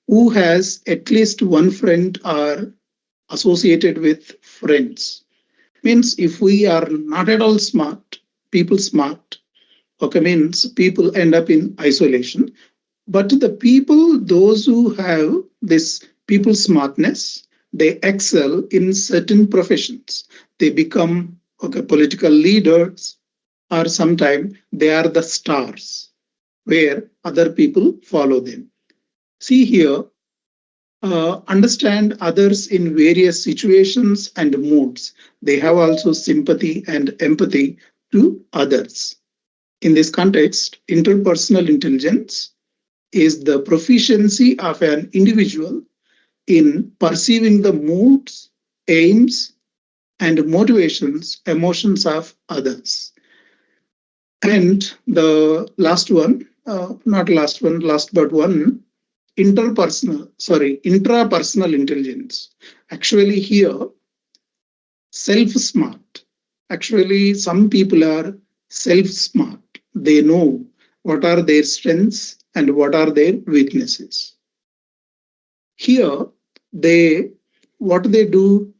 who has at least one friend or associated with friends? Means if we are not at all smart, people smart, okay, means people end up in isolation. But the people, those who have this people smartness, they excel in certain professions. They become political leaders, or sometimes they are the stars where other people follow them. See here, understand others in various situations and moods. They have also sympathy and empathy to others. In this context, interpersonal intelligence is the proficiency of an individual in perceiving the moods, aims, and motivations, emotions of others. And the last one, not last one, last but one, intrapersonal intelligence. Actually, here, self-smart. Actually, some people are self-smart. They know what are their strengths and what are their weaknesses. Here, what they do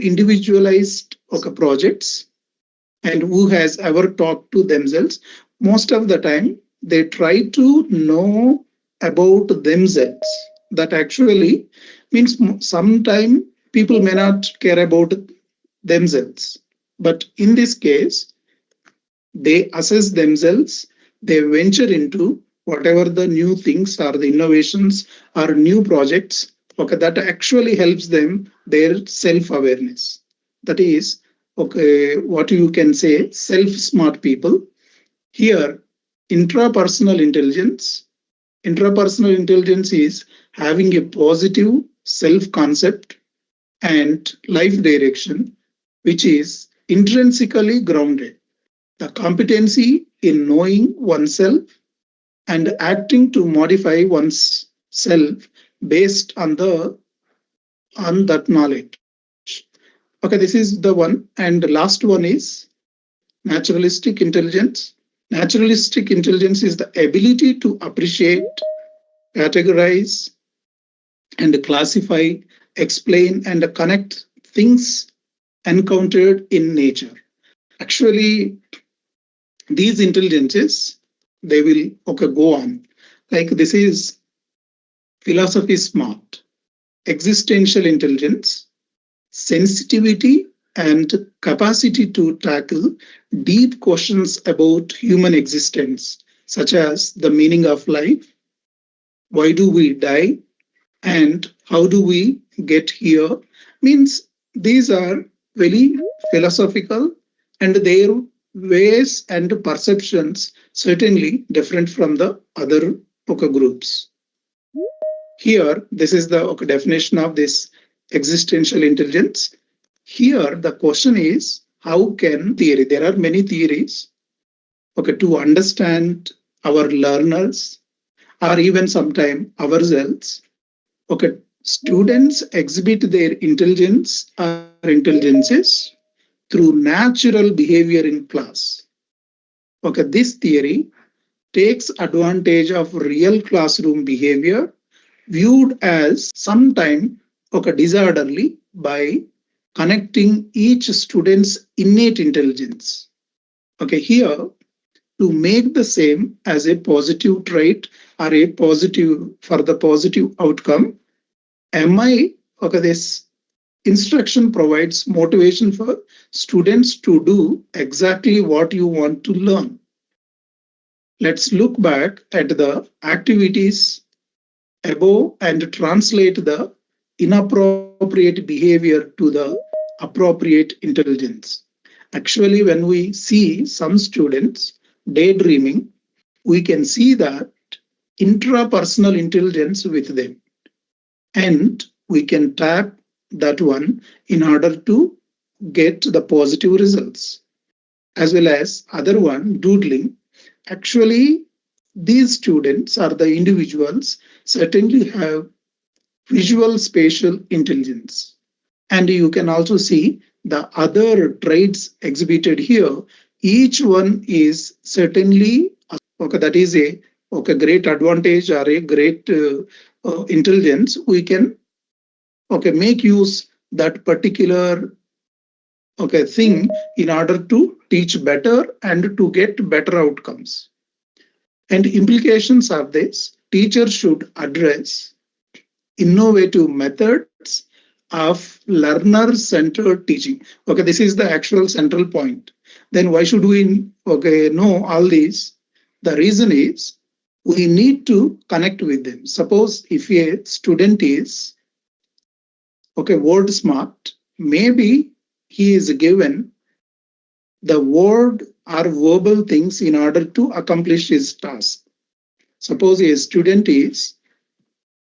individualized projects, and who has ever talked to themselves. Most of the time, they try to know about themselves. That actually means sometimes people may not care about themselves. But in this case, they assess themselves, they venture into whatever the new things or the innovations or new projects, okay, that actually helps them their self-awareness. That is, okay, what you can say, self-smart people. Here, intrapersonal intelligence. Intrapersonal intelligence is having a positive self-concept and life direction, which is intrinsically grounded. The competency in knowing oneself and acting to modify one's self based on that knowledge. Okay, this is the one. And the last one is naturalistic intelligence. Naturalistic intelligence is the ability to appreciate, categorize, and classify, explain, and connect things encountered in nature. Actually, these intelligences, they will go on. Like this is philosophy smart, existential intelligence, sensitivity and capacity to tackle deep questions about human existence, such as the meaning of life, why do we die, and how do we get here. Means these are very philosophical, and their ways and perceptions certainly different from the other groups. Here, this is the definition of this existential intelligence. Here, the question is, how can theory, there are many theories, to understand our learners or even sometime ourselves. Students exhibit their intelligence or intelligences through natural behavior in class. This theory takes advantage of real classroom behavior viewed as sometime disorderly by connecting each student's innate intelligence. Okay, here to make the same as a positive trait or a positive for the positive outcome, MI, okay, this instruction provides motivation for students to do exactly what you want to learn. Let's look back at the activities above and translate the inappropriate behavior to the appropriate intelligence. Actually, when we see some students daydreaming, we can see that intrapersonal intelligence with them. And we can tap that one in order to get the positive results. As well as other one, doodling. Actually, these students or the individuals certainly have visual spatial intelligence. And you can also see the other traits exhibited here. Each one is certainly okay, that is a okay great advantage or a great intelligence. We can okay make use that particular okay thing in order to teach better and to get better outcomes. And implications of this, teachers should address innovative methods of learner-centered teaching. Okay, this is the actual central point. Then why should we okay know all these? The reason is we need to connect with them. Suppose if a student is okay word smart, maybe he is given the word or verbal things in order to accomplish his task. Suppose a student is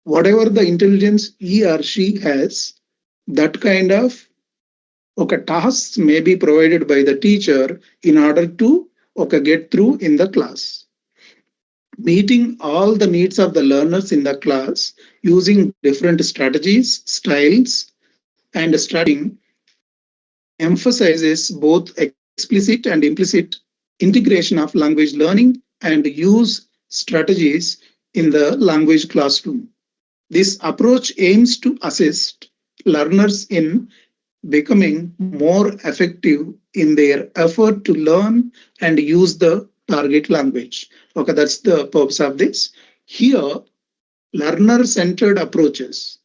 whatever the intelligence he or she has, that kind of okay tasks may be provided by the teacher in order to okay get through in the class. Meeting all the needs of the learners in the class using different strategies, styles, and strategy emphasizes both explicit and implicit integration of language learning and use strategies in the language classroom. This approach aims to assist learners in becoming more effective in their effort to learn and use the target language. Okay, that's the purpose of this. Here, learner-centered approaches,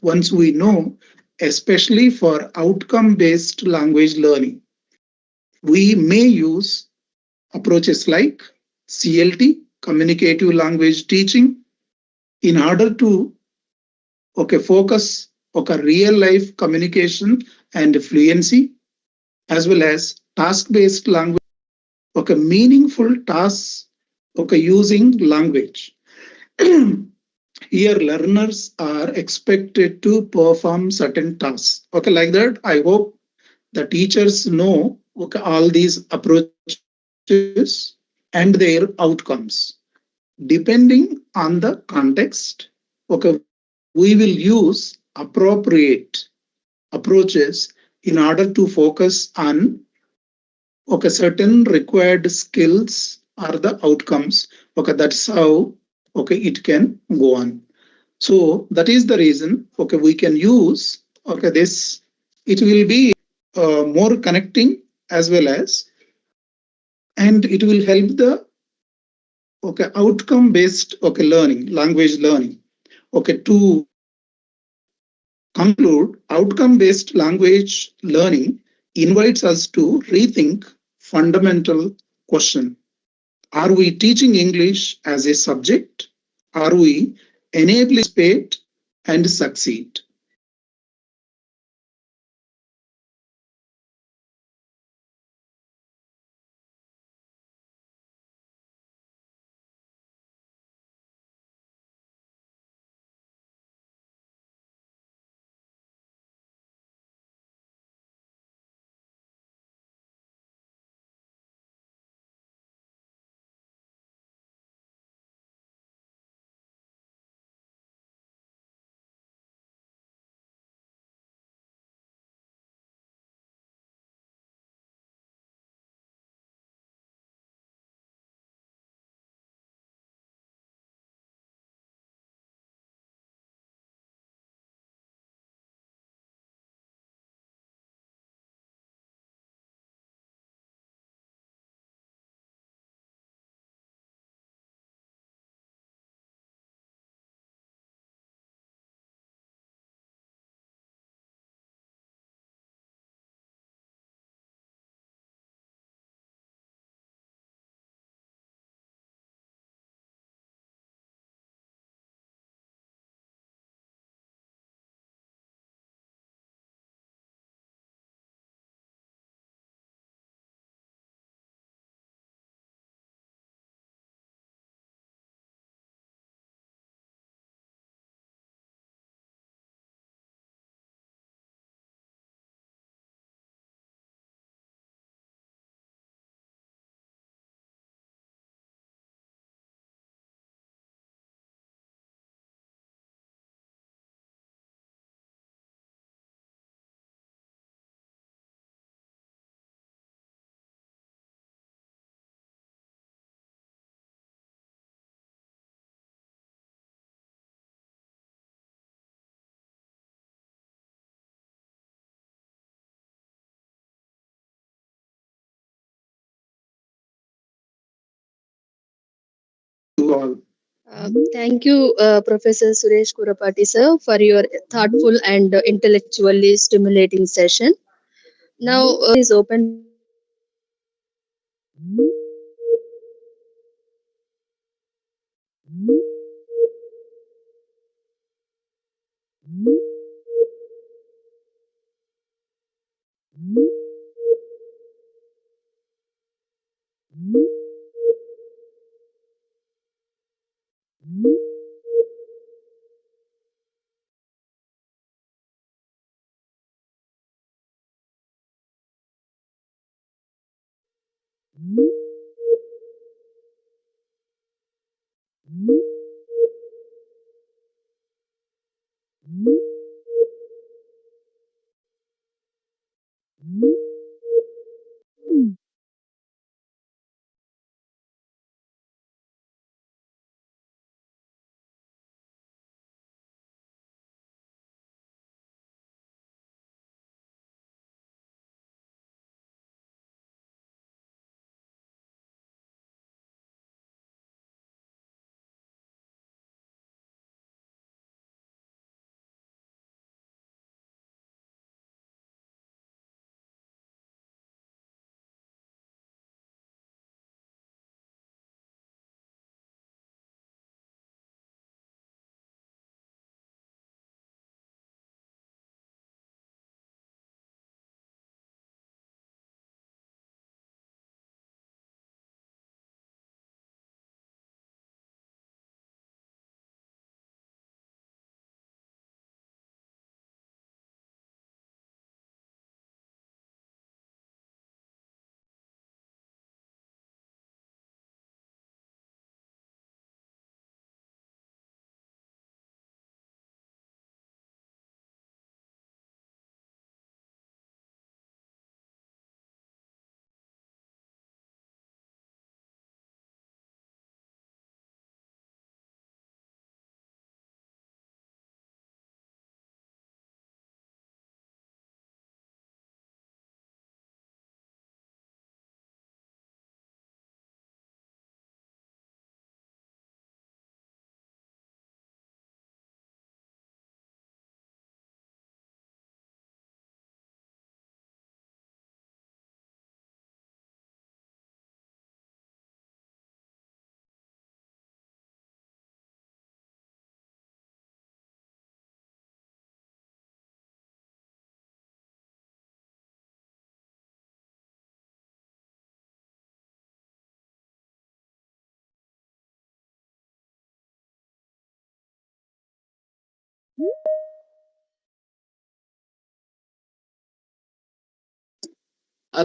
once we know, especially for outcome-based language learning, we may use approaches like CLT, communicative language teaching, in order to okay focus okay real life communication and fluency, as well as task based language okay meaningful tasks okay using language. Here learners are expected to perform certain tasks okay like that. I hope the teachers know okay all these approaches and their outcomes. Depending on the context okay we will use appropriate approaches in order to focus on okay certain required skills are the outcomes. Okay, that's how okay it can go on. So that is the reason okay we can use okay this. It will be more connecting as well as, and it will help the okay outcome based okay learning, language learning. Okay, to conclude, outcome based language learning invites us to rethink fundamental question. Are we teaching English as a subject? Are we enabling participate and succeed? all. Thank you, Professor Suresh Kurapati, sir, for your thoughtful and intellectually stimulating session. Now is open.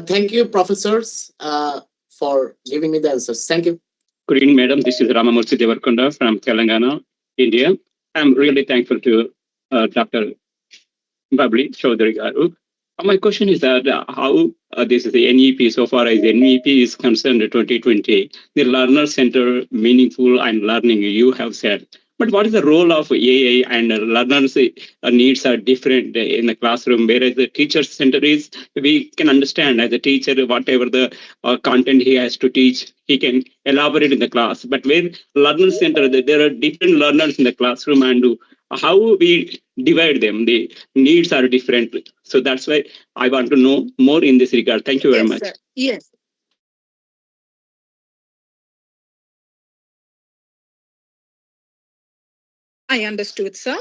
Thank you, professors, for giving me the answers. Thank you. Good evening, madam. This is Ramamurthy Devarkonda from Telangana, India. I'm really thankful to Dr. Babli Chaudhary Garu. My question is that how this is the NEP, so far as NEP is concerned, 2020, the learner center, meaningful and learning, you have said. But what is the role of AI and learners' needs are different in the classroom, whereas the teacher center is, we can understand as a teacher, whatever the content he has to teach, he can elaborate in the class. But where learner center, there are different learners in the classroom, and how we divide them, the needs are different. So that's why I want to know more in this regard. Thank you very much. Sir. Yes. I understood, sir.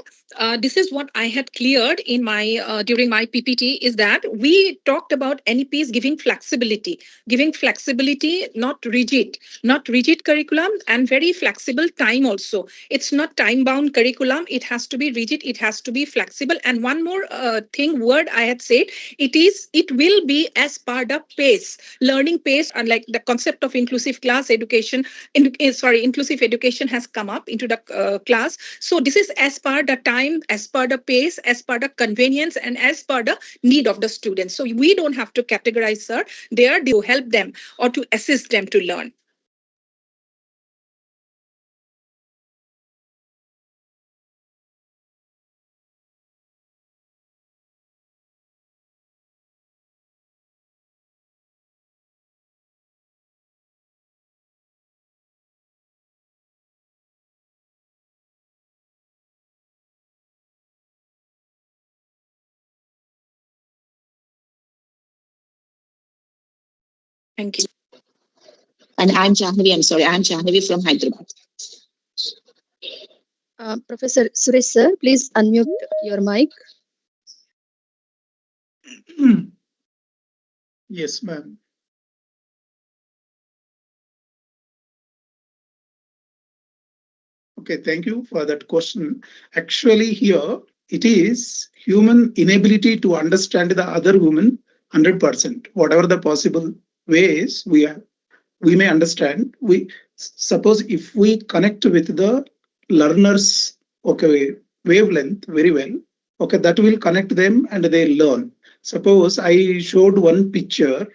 This is what I had cleared in my during my PPT is that we talked about NEPs giving flexibility, not rigid curriculum, and very flexible time also. It's not time bound curriculum. It has to be rigid. It has to be flexible. And one more word I had said, it will be as per the pace, learning pace, and like the concept of inclusive class education, inclusive education has come up into the class. So this is as per the time, as per the pace, as per the convenience, and as per the need of the students. So we don't have to categorize, sir. They are to help them or to assist them to learn. Thank you. And I'm Jahnavi from Hyderabad. Professor Suresh sir, please unmute your mic. Yes, ma'am. Okay, thank you for that question. Actually, here it is human inability to understand the other woman 100%. Whatever the possible ways we may understand. We suppose if we connect with the learners, okay, wavelength very well, okay, that will connect them and they learn. Suppose I showed one picture.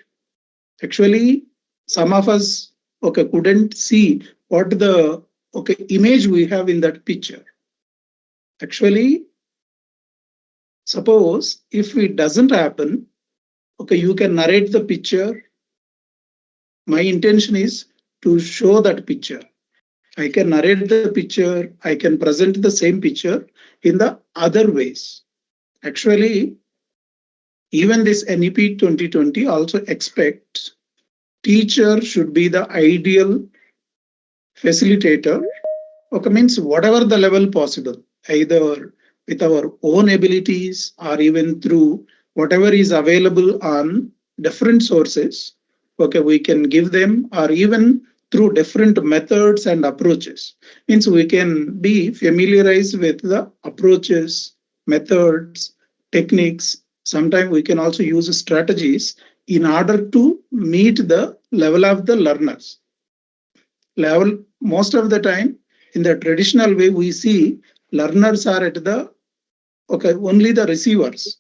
Actually, some of us, okay, couldn't see what the image we have in that picture. Actually, suppose if it doesn't happen, okay, you can narrate the picture. My intention is to show that picture. I can narrate the picture, I can present the same picture in the other ways. Actually, even this NEP 2020 also expects teacher should be the ideal facilitator. Okay, means whatever the level possible, either with our own abilities or even through whatever is available on different sources. Okay, we can give them, or even through different methods and approaches. Means we can be familiarized with the approaches, methods, techniques. Sometimes we can also use strategies in order to meet the level of the learners. Level most of the time in the traditional way we see learners are at the only the receivers,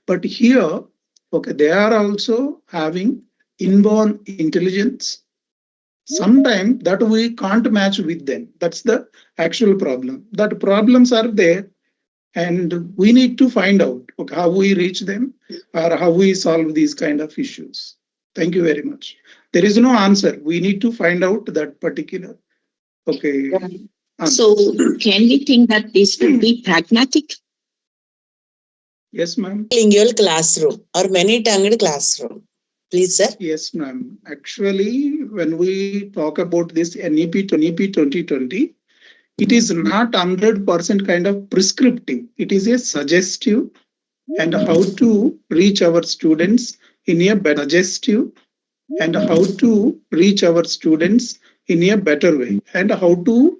but here they are also having inborn intelligence. Sometimes that we can't match with them. That's the actual problem. That problems are there, and we need to find out how we reach them or how we solve these kind of issues. Thank you very much. There is no answer. We need to find out that particular. Okay. So can we think that this will be pragmatic? Yes, ma'am. Lingual classroom or many-tongued classroom. Please, sir. Yes, ma'am. Actually, when we talk about this NEP 2020, it is not 100% kind of prescriptive. It is a suggestive and how to reach our students in a better suggestive and how to reach our students in a better way and how to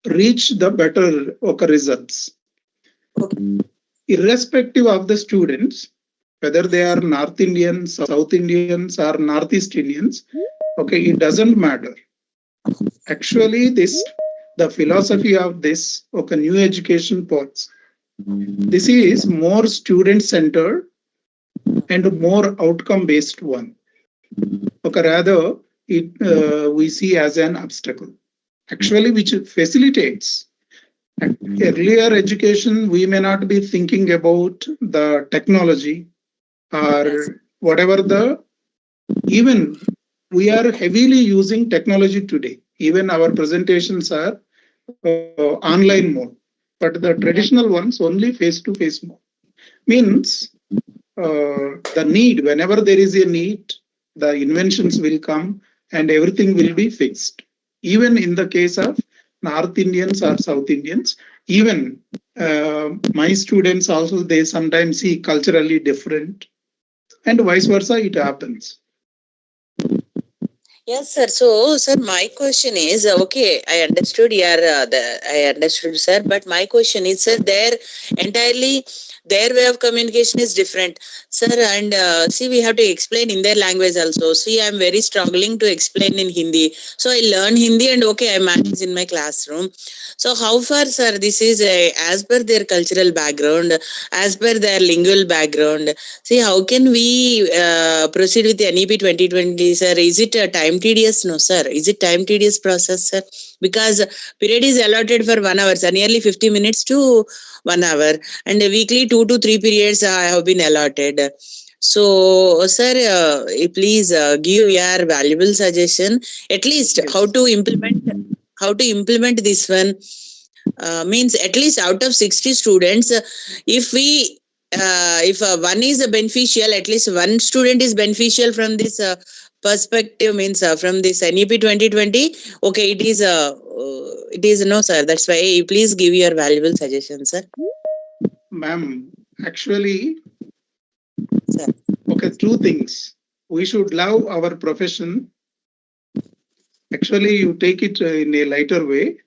reach the better results. Irrespective of the students, whether they are North Indians, South Indians, or Northeast Indians, it doesn't matter. Actually, the philosophy of this new education pods. This is more student-centered and more outcome-based one. Rather, we see as an obstacle. Actually, which facilitates. Earlier education, we may not be thinking about the technology or whatever even we are heavily using technology today. Even our presentations are online mode, but the traditional ones only face-to-face mode. Means the need, whenever there is a need, the inventions will come and everything will be fixed. Even in the case of North Indians or South Indians, even my students also, they sometimes see culturally different and vice versa, it happens. Yes, sir. So, sir, my question is, okay, I understood I understood, sir, but my question is, sir, their way of communication is different, sir, and see, we have to explain in their language also. See, I'm very struggling to explain in Hindi. So, I learn Hindi and okay, I manage in my classroom. So, how far, sir, this is as per their cultural background, as per their lingual background? See, how can we proceed with the NEP 2020, sir? Is it a time tedious? No, sir. Is it time tedious process, sir? Because period is allotted for 1 hour, sir, nearly 50 minutes to 1 hour. And weekly 2 to 3 periods have been allotted. So, sir, please give your valuable suggestion, at least Yes. how to implement this one. Means at least out of 60 students, if one is beneficial, at least one student is beneficial from this perspective means from this NEP 2020. Okay, it is no, sir. That's why please give your valuable suggestions, sir. Ma'am, actually, Sir. okay, two things. We should love our profession. Actually, you take it in a lighter way.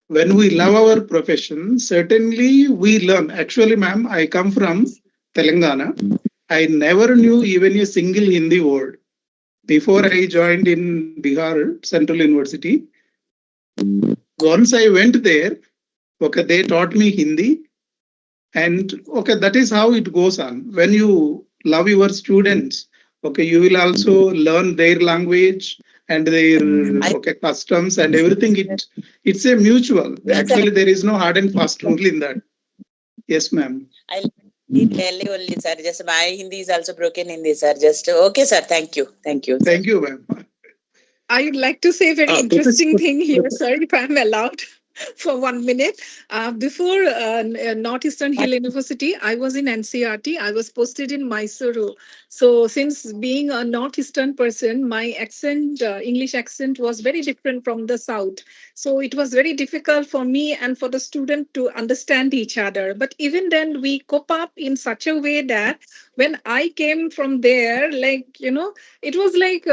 When we love our profession, certainly we learn. Actually, ma'am, I come from Telangana. I never knew even a single Hindi word. Before I joined in Bihar Central University, once I went there, okay, they taught me Hindi. And okay, that is how it goes on. When you love your students, okay, you will also learn their language and their okay customs and everything. It's a mutual. Actually, there is no hard and fast rule in that. Yes, ma'am. I in Delhi only, sir. Just my Hindi is also broken Hindi, sir. Just okay, sir. Thank you. Thank you. Thank you, ma'am. I would like to say a very interesting thing here, sir, if I'm allowed for 1 minute. Before Northeastern Hill University, I was in NCRT. I was posted in Mysuru. So since being a Northeastern person, my accent, English accent was very different from the South. So it was very difficult for me and for the student to understand each other. But even then, we cope up in such a way that when I came from there, like, it was like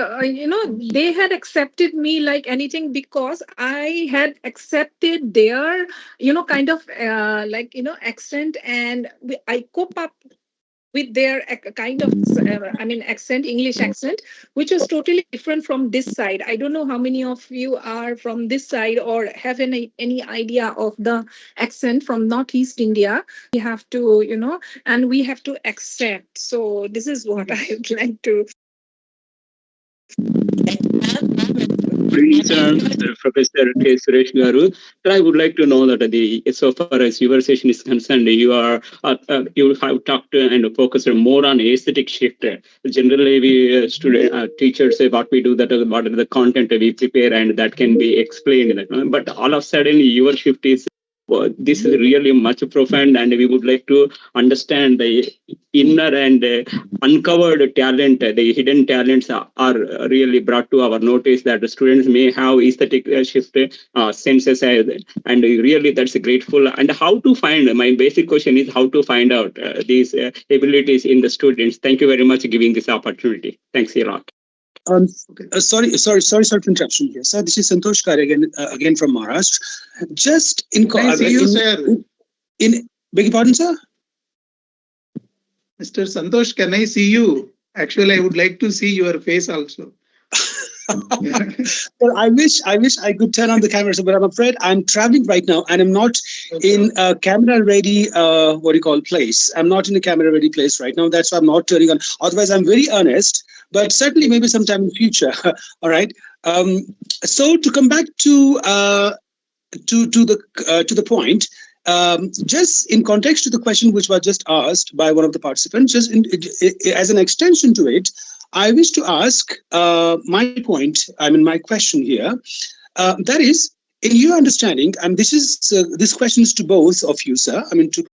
they had accepted me like anything because I had accepted their kind of accent, and I cope up with their kind of accent, English accent, which was totally different from this side. I don't know how many of you are from this side or have any idea of the accent from Northeast India. We have to and we have to accept. So this is what I would like to. Greetings, Professor K. Suresh Garu. But I would like to know that so far as your session is concerned, you have talked and focused more on aesthetic shift. Generally, we teachers say what we do, that what are the content we prepare, and that can be explained. But all of a sudden, your shift is. This is really much profound, and we would like to understand the inner and uncovered talent, the hidden talents are really brought to our notice, that the students may have aesthetic shift senses, and really that's grateful. And how to find, my basic question is how to find out these abilities in the students. Thank you very much for giving this opportunity. Thanks a lot. Sorry for interruption here, sir. This is Santosh Kare again from Maharashtra. Just in Can I see you, sir? Beg your pardon, sir? Mr. Santosh, can I see you? Actually, I would like to see your face also. Well, I wish I could turn on the camera, but I'm afraid I'm traveling right now and I'm not in a camera ready place. I'm not in a camera ready place right now. That's why I'm not turning on. Otherwise, I'm very earnest. But certainly, maybe sometime in future. All right. So to come back to the point, just in context to the question which was just asked by one of the participants, as an extension to it, I wish to ask my question here. That is, in your understanding, and this question is to both of you, sir. To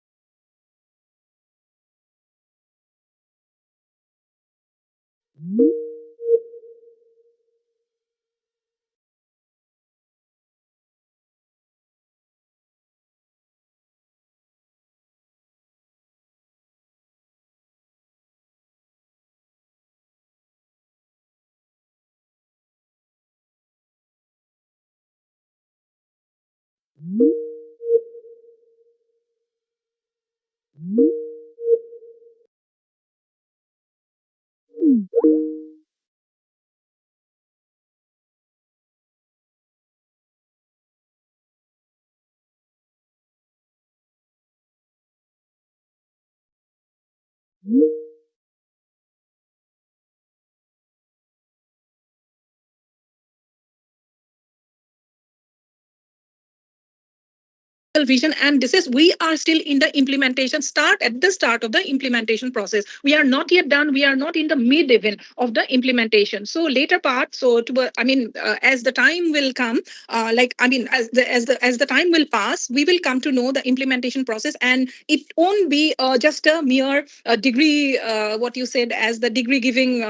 vision, and this is, we are still in the implementation at the start of the implementation process. We are not yet done, we are not in the mid even of the implementation. So later part, so as the time will come, as the time will pass, we will come to know the implementation process, and it won't be just a mere degree, what you said as the degree giving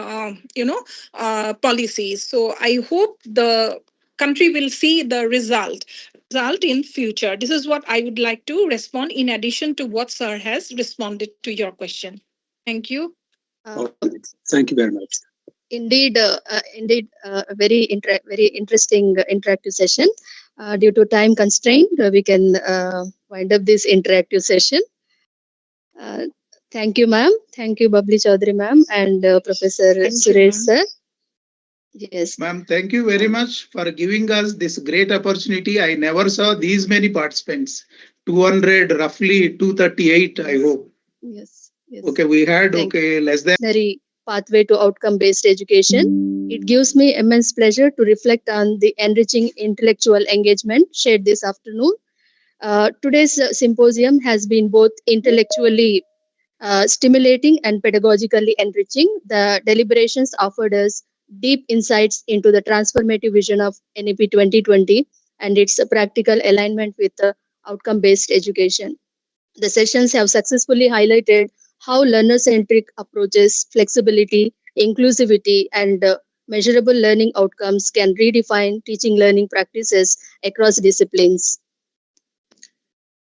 policies. So I hope the country will see the result in future. This is what I would like to respond in addition to what sir has responded to your question. Thank you. Thank you very much. Indeed, a very interesting interactive session. Due to time constraint, we can wind up this interactive session. Uh, Thank you, ma'am. Thank you, Babli Chaudhary, ma'am, and Professor Suresh, sir. Yes. Ma'am, thank you very much for giving us this great opportunity. I never saw these many participants. 200, roughly 238, I hope. Yes. Okay, we had less than pathway to outcome-based education. It gives me immense pleasure to reflect on the enriching intellectual engagement shared this afternoon. Today's symposium has been both intellectually stimulating and pedagogically enriching. The deliberations offered us deep insights into the transformative vision of NEP 2020 and its practical alignment with outcome-based education. The sessions have successfully highlighted how learner-centric approaches, flexibility, inclusivity, and measurable learning outcomes can redefine teaching learning practices across disciplines.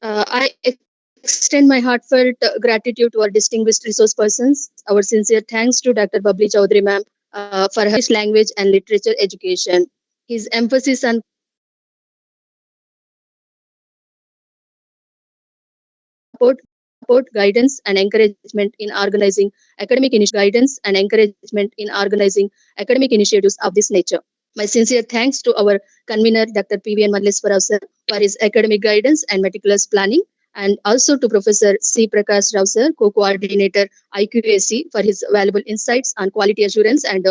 I extend my heartfelt gratitude to our distinguished resource persons. Our sincere thanks to Dr. Babli Chaudhary ma'am for her language and literature education. His emphasis on support, guidance, and encouragement in organizing academic initiatives of this nature. My sincere thanks to our convener, Dr. P.V.N. Malleswara sir, for his academic guidance and meticulous planning, and also to Professor C. Prakash Rao sir, co-coordinator IQAC, for his valuable insights on quality assurance and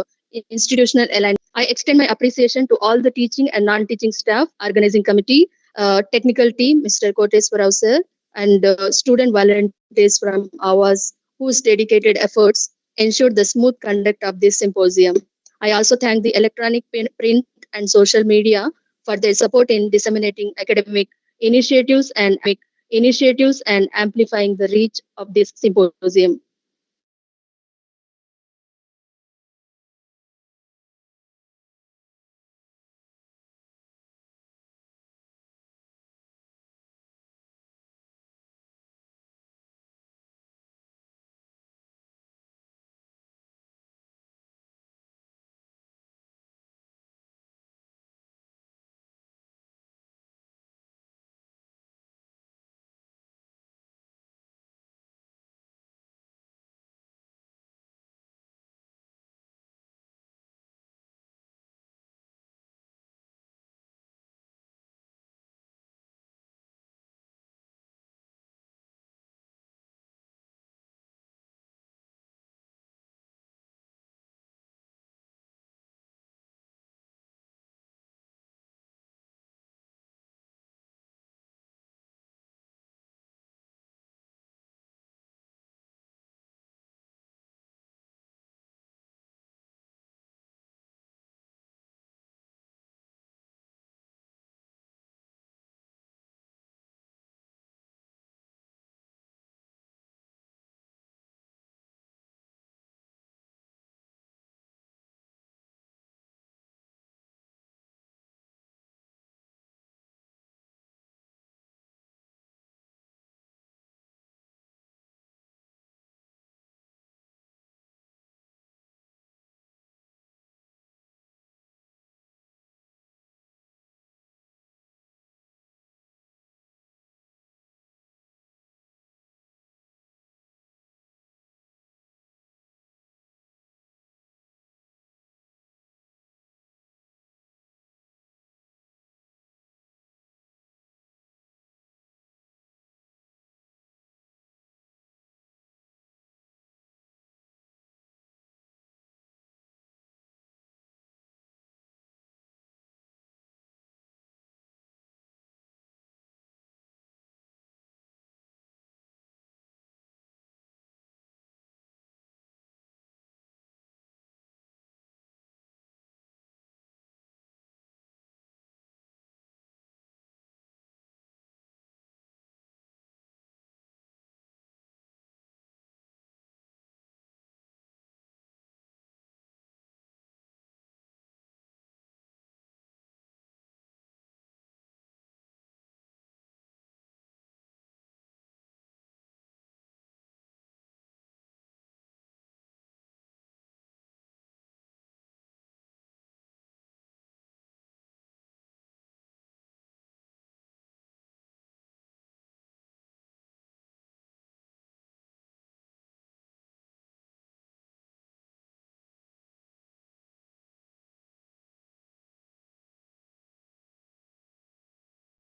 institutional alignment. I extend my appreciation to all the teaching and non-teaching staff, organizing committee, technical team, Mr. Koteswara sir, and student volunteers from AWAS whose dedicated efforts ensured the smooth conduct of this symposium. I also thank the electronic print and social media for their support in disseminating academic initiatives and amplifying the reach of this symposium.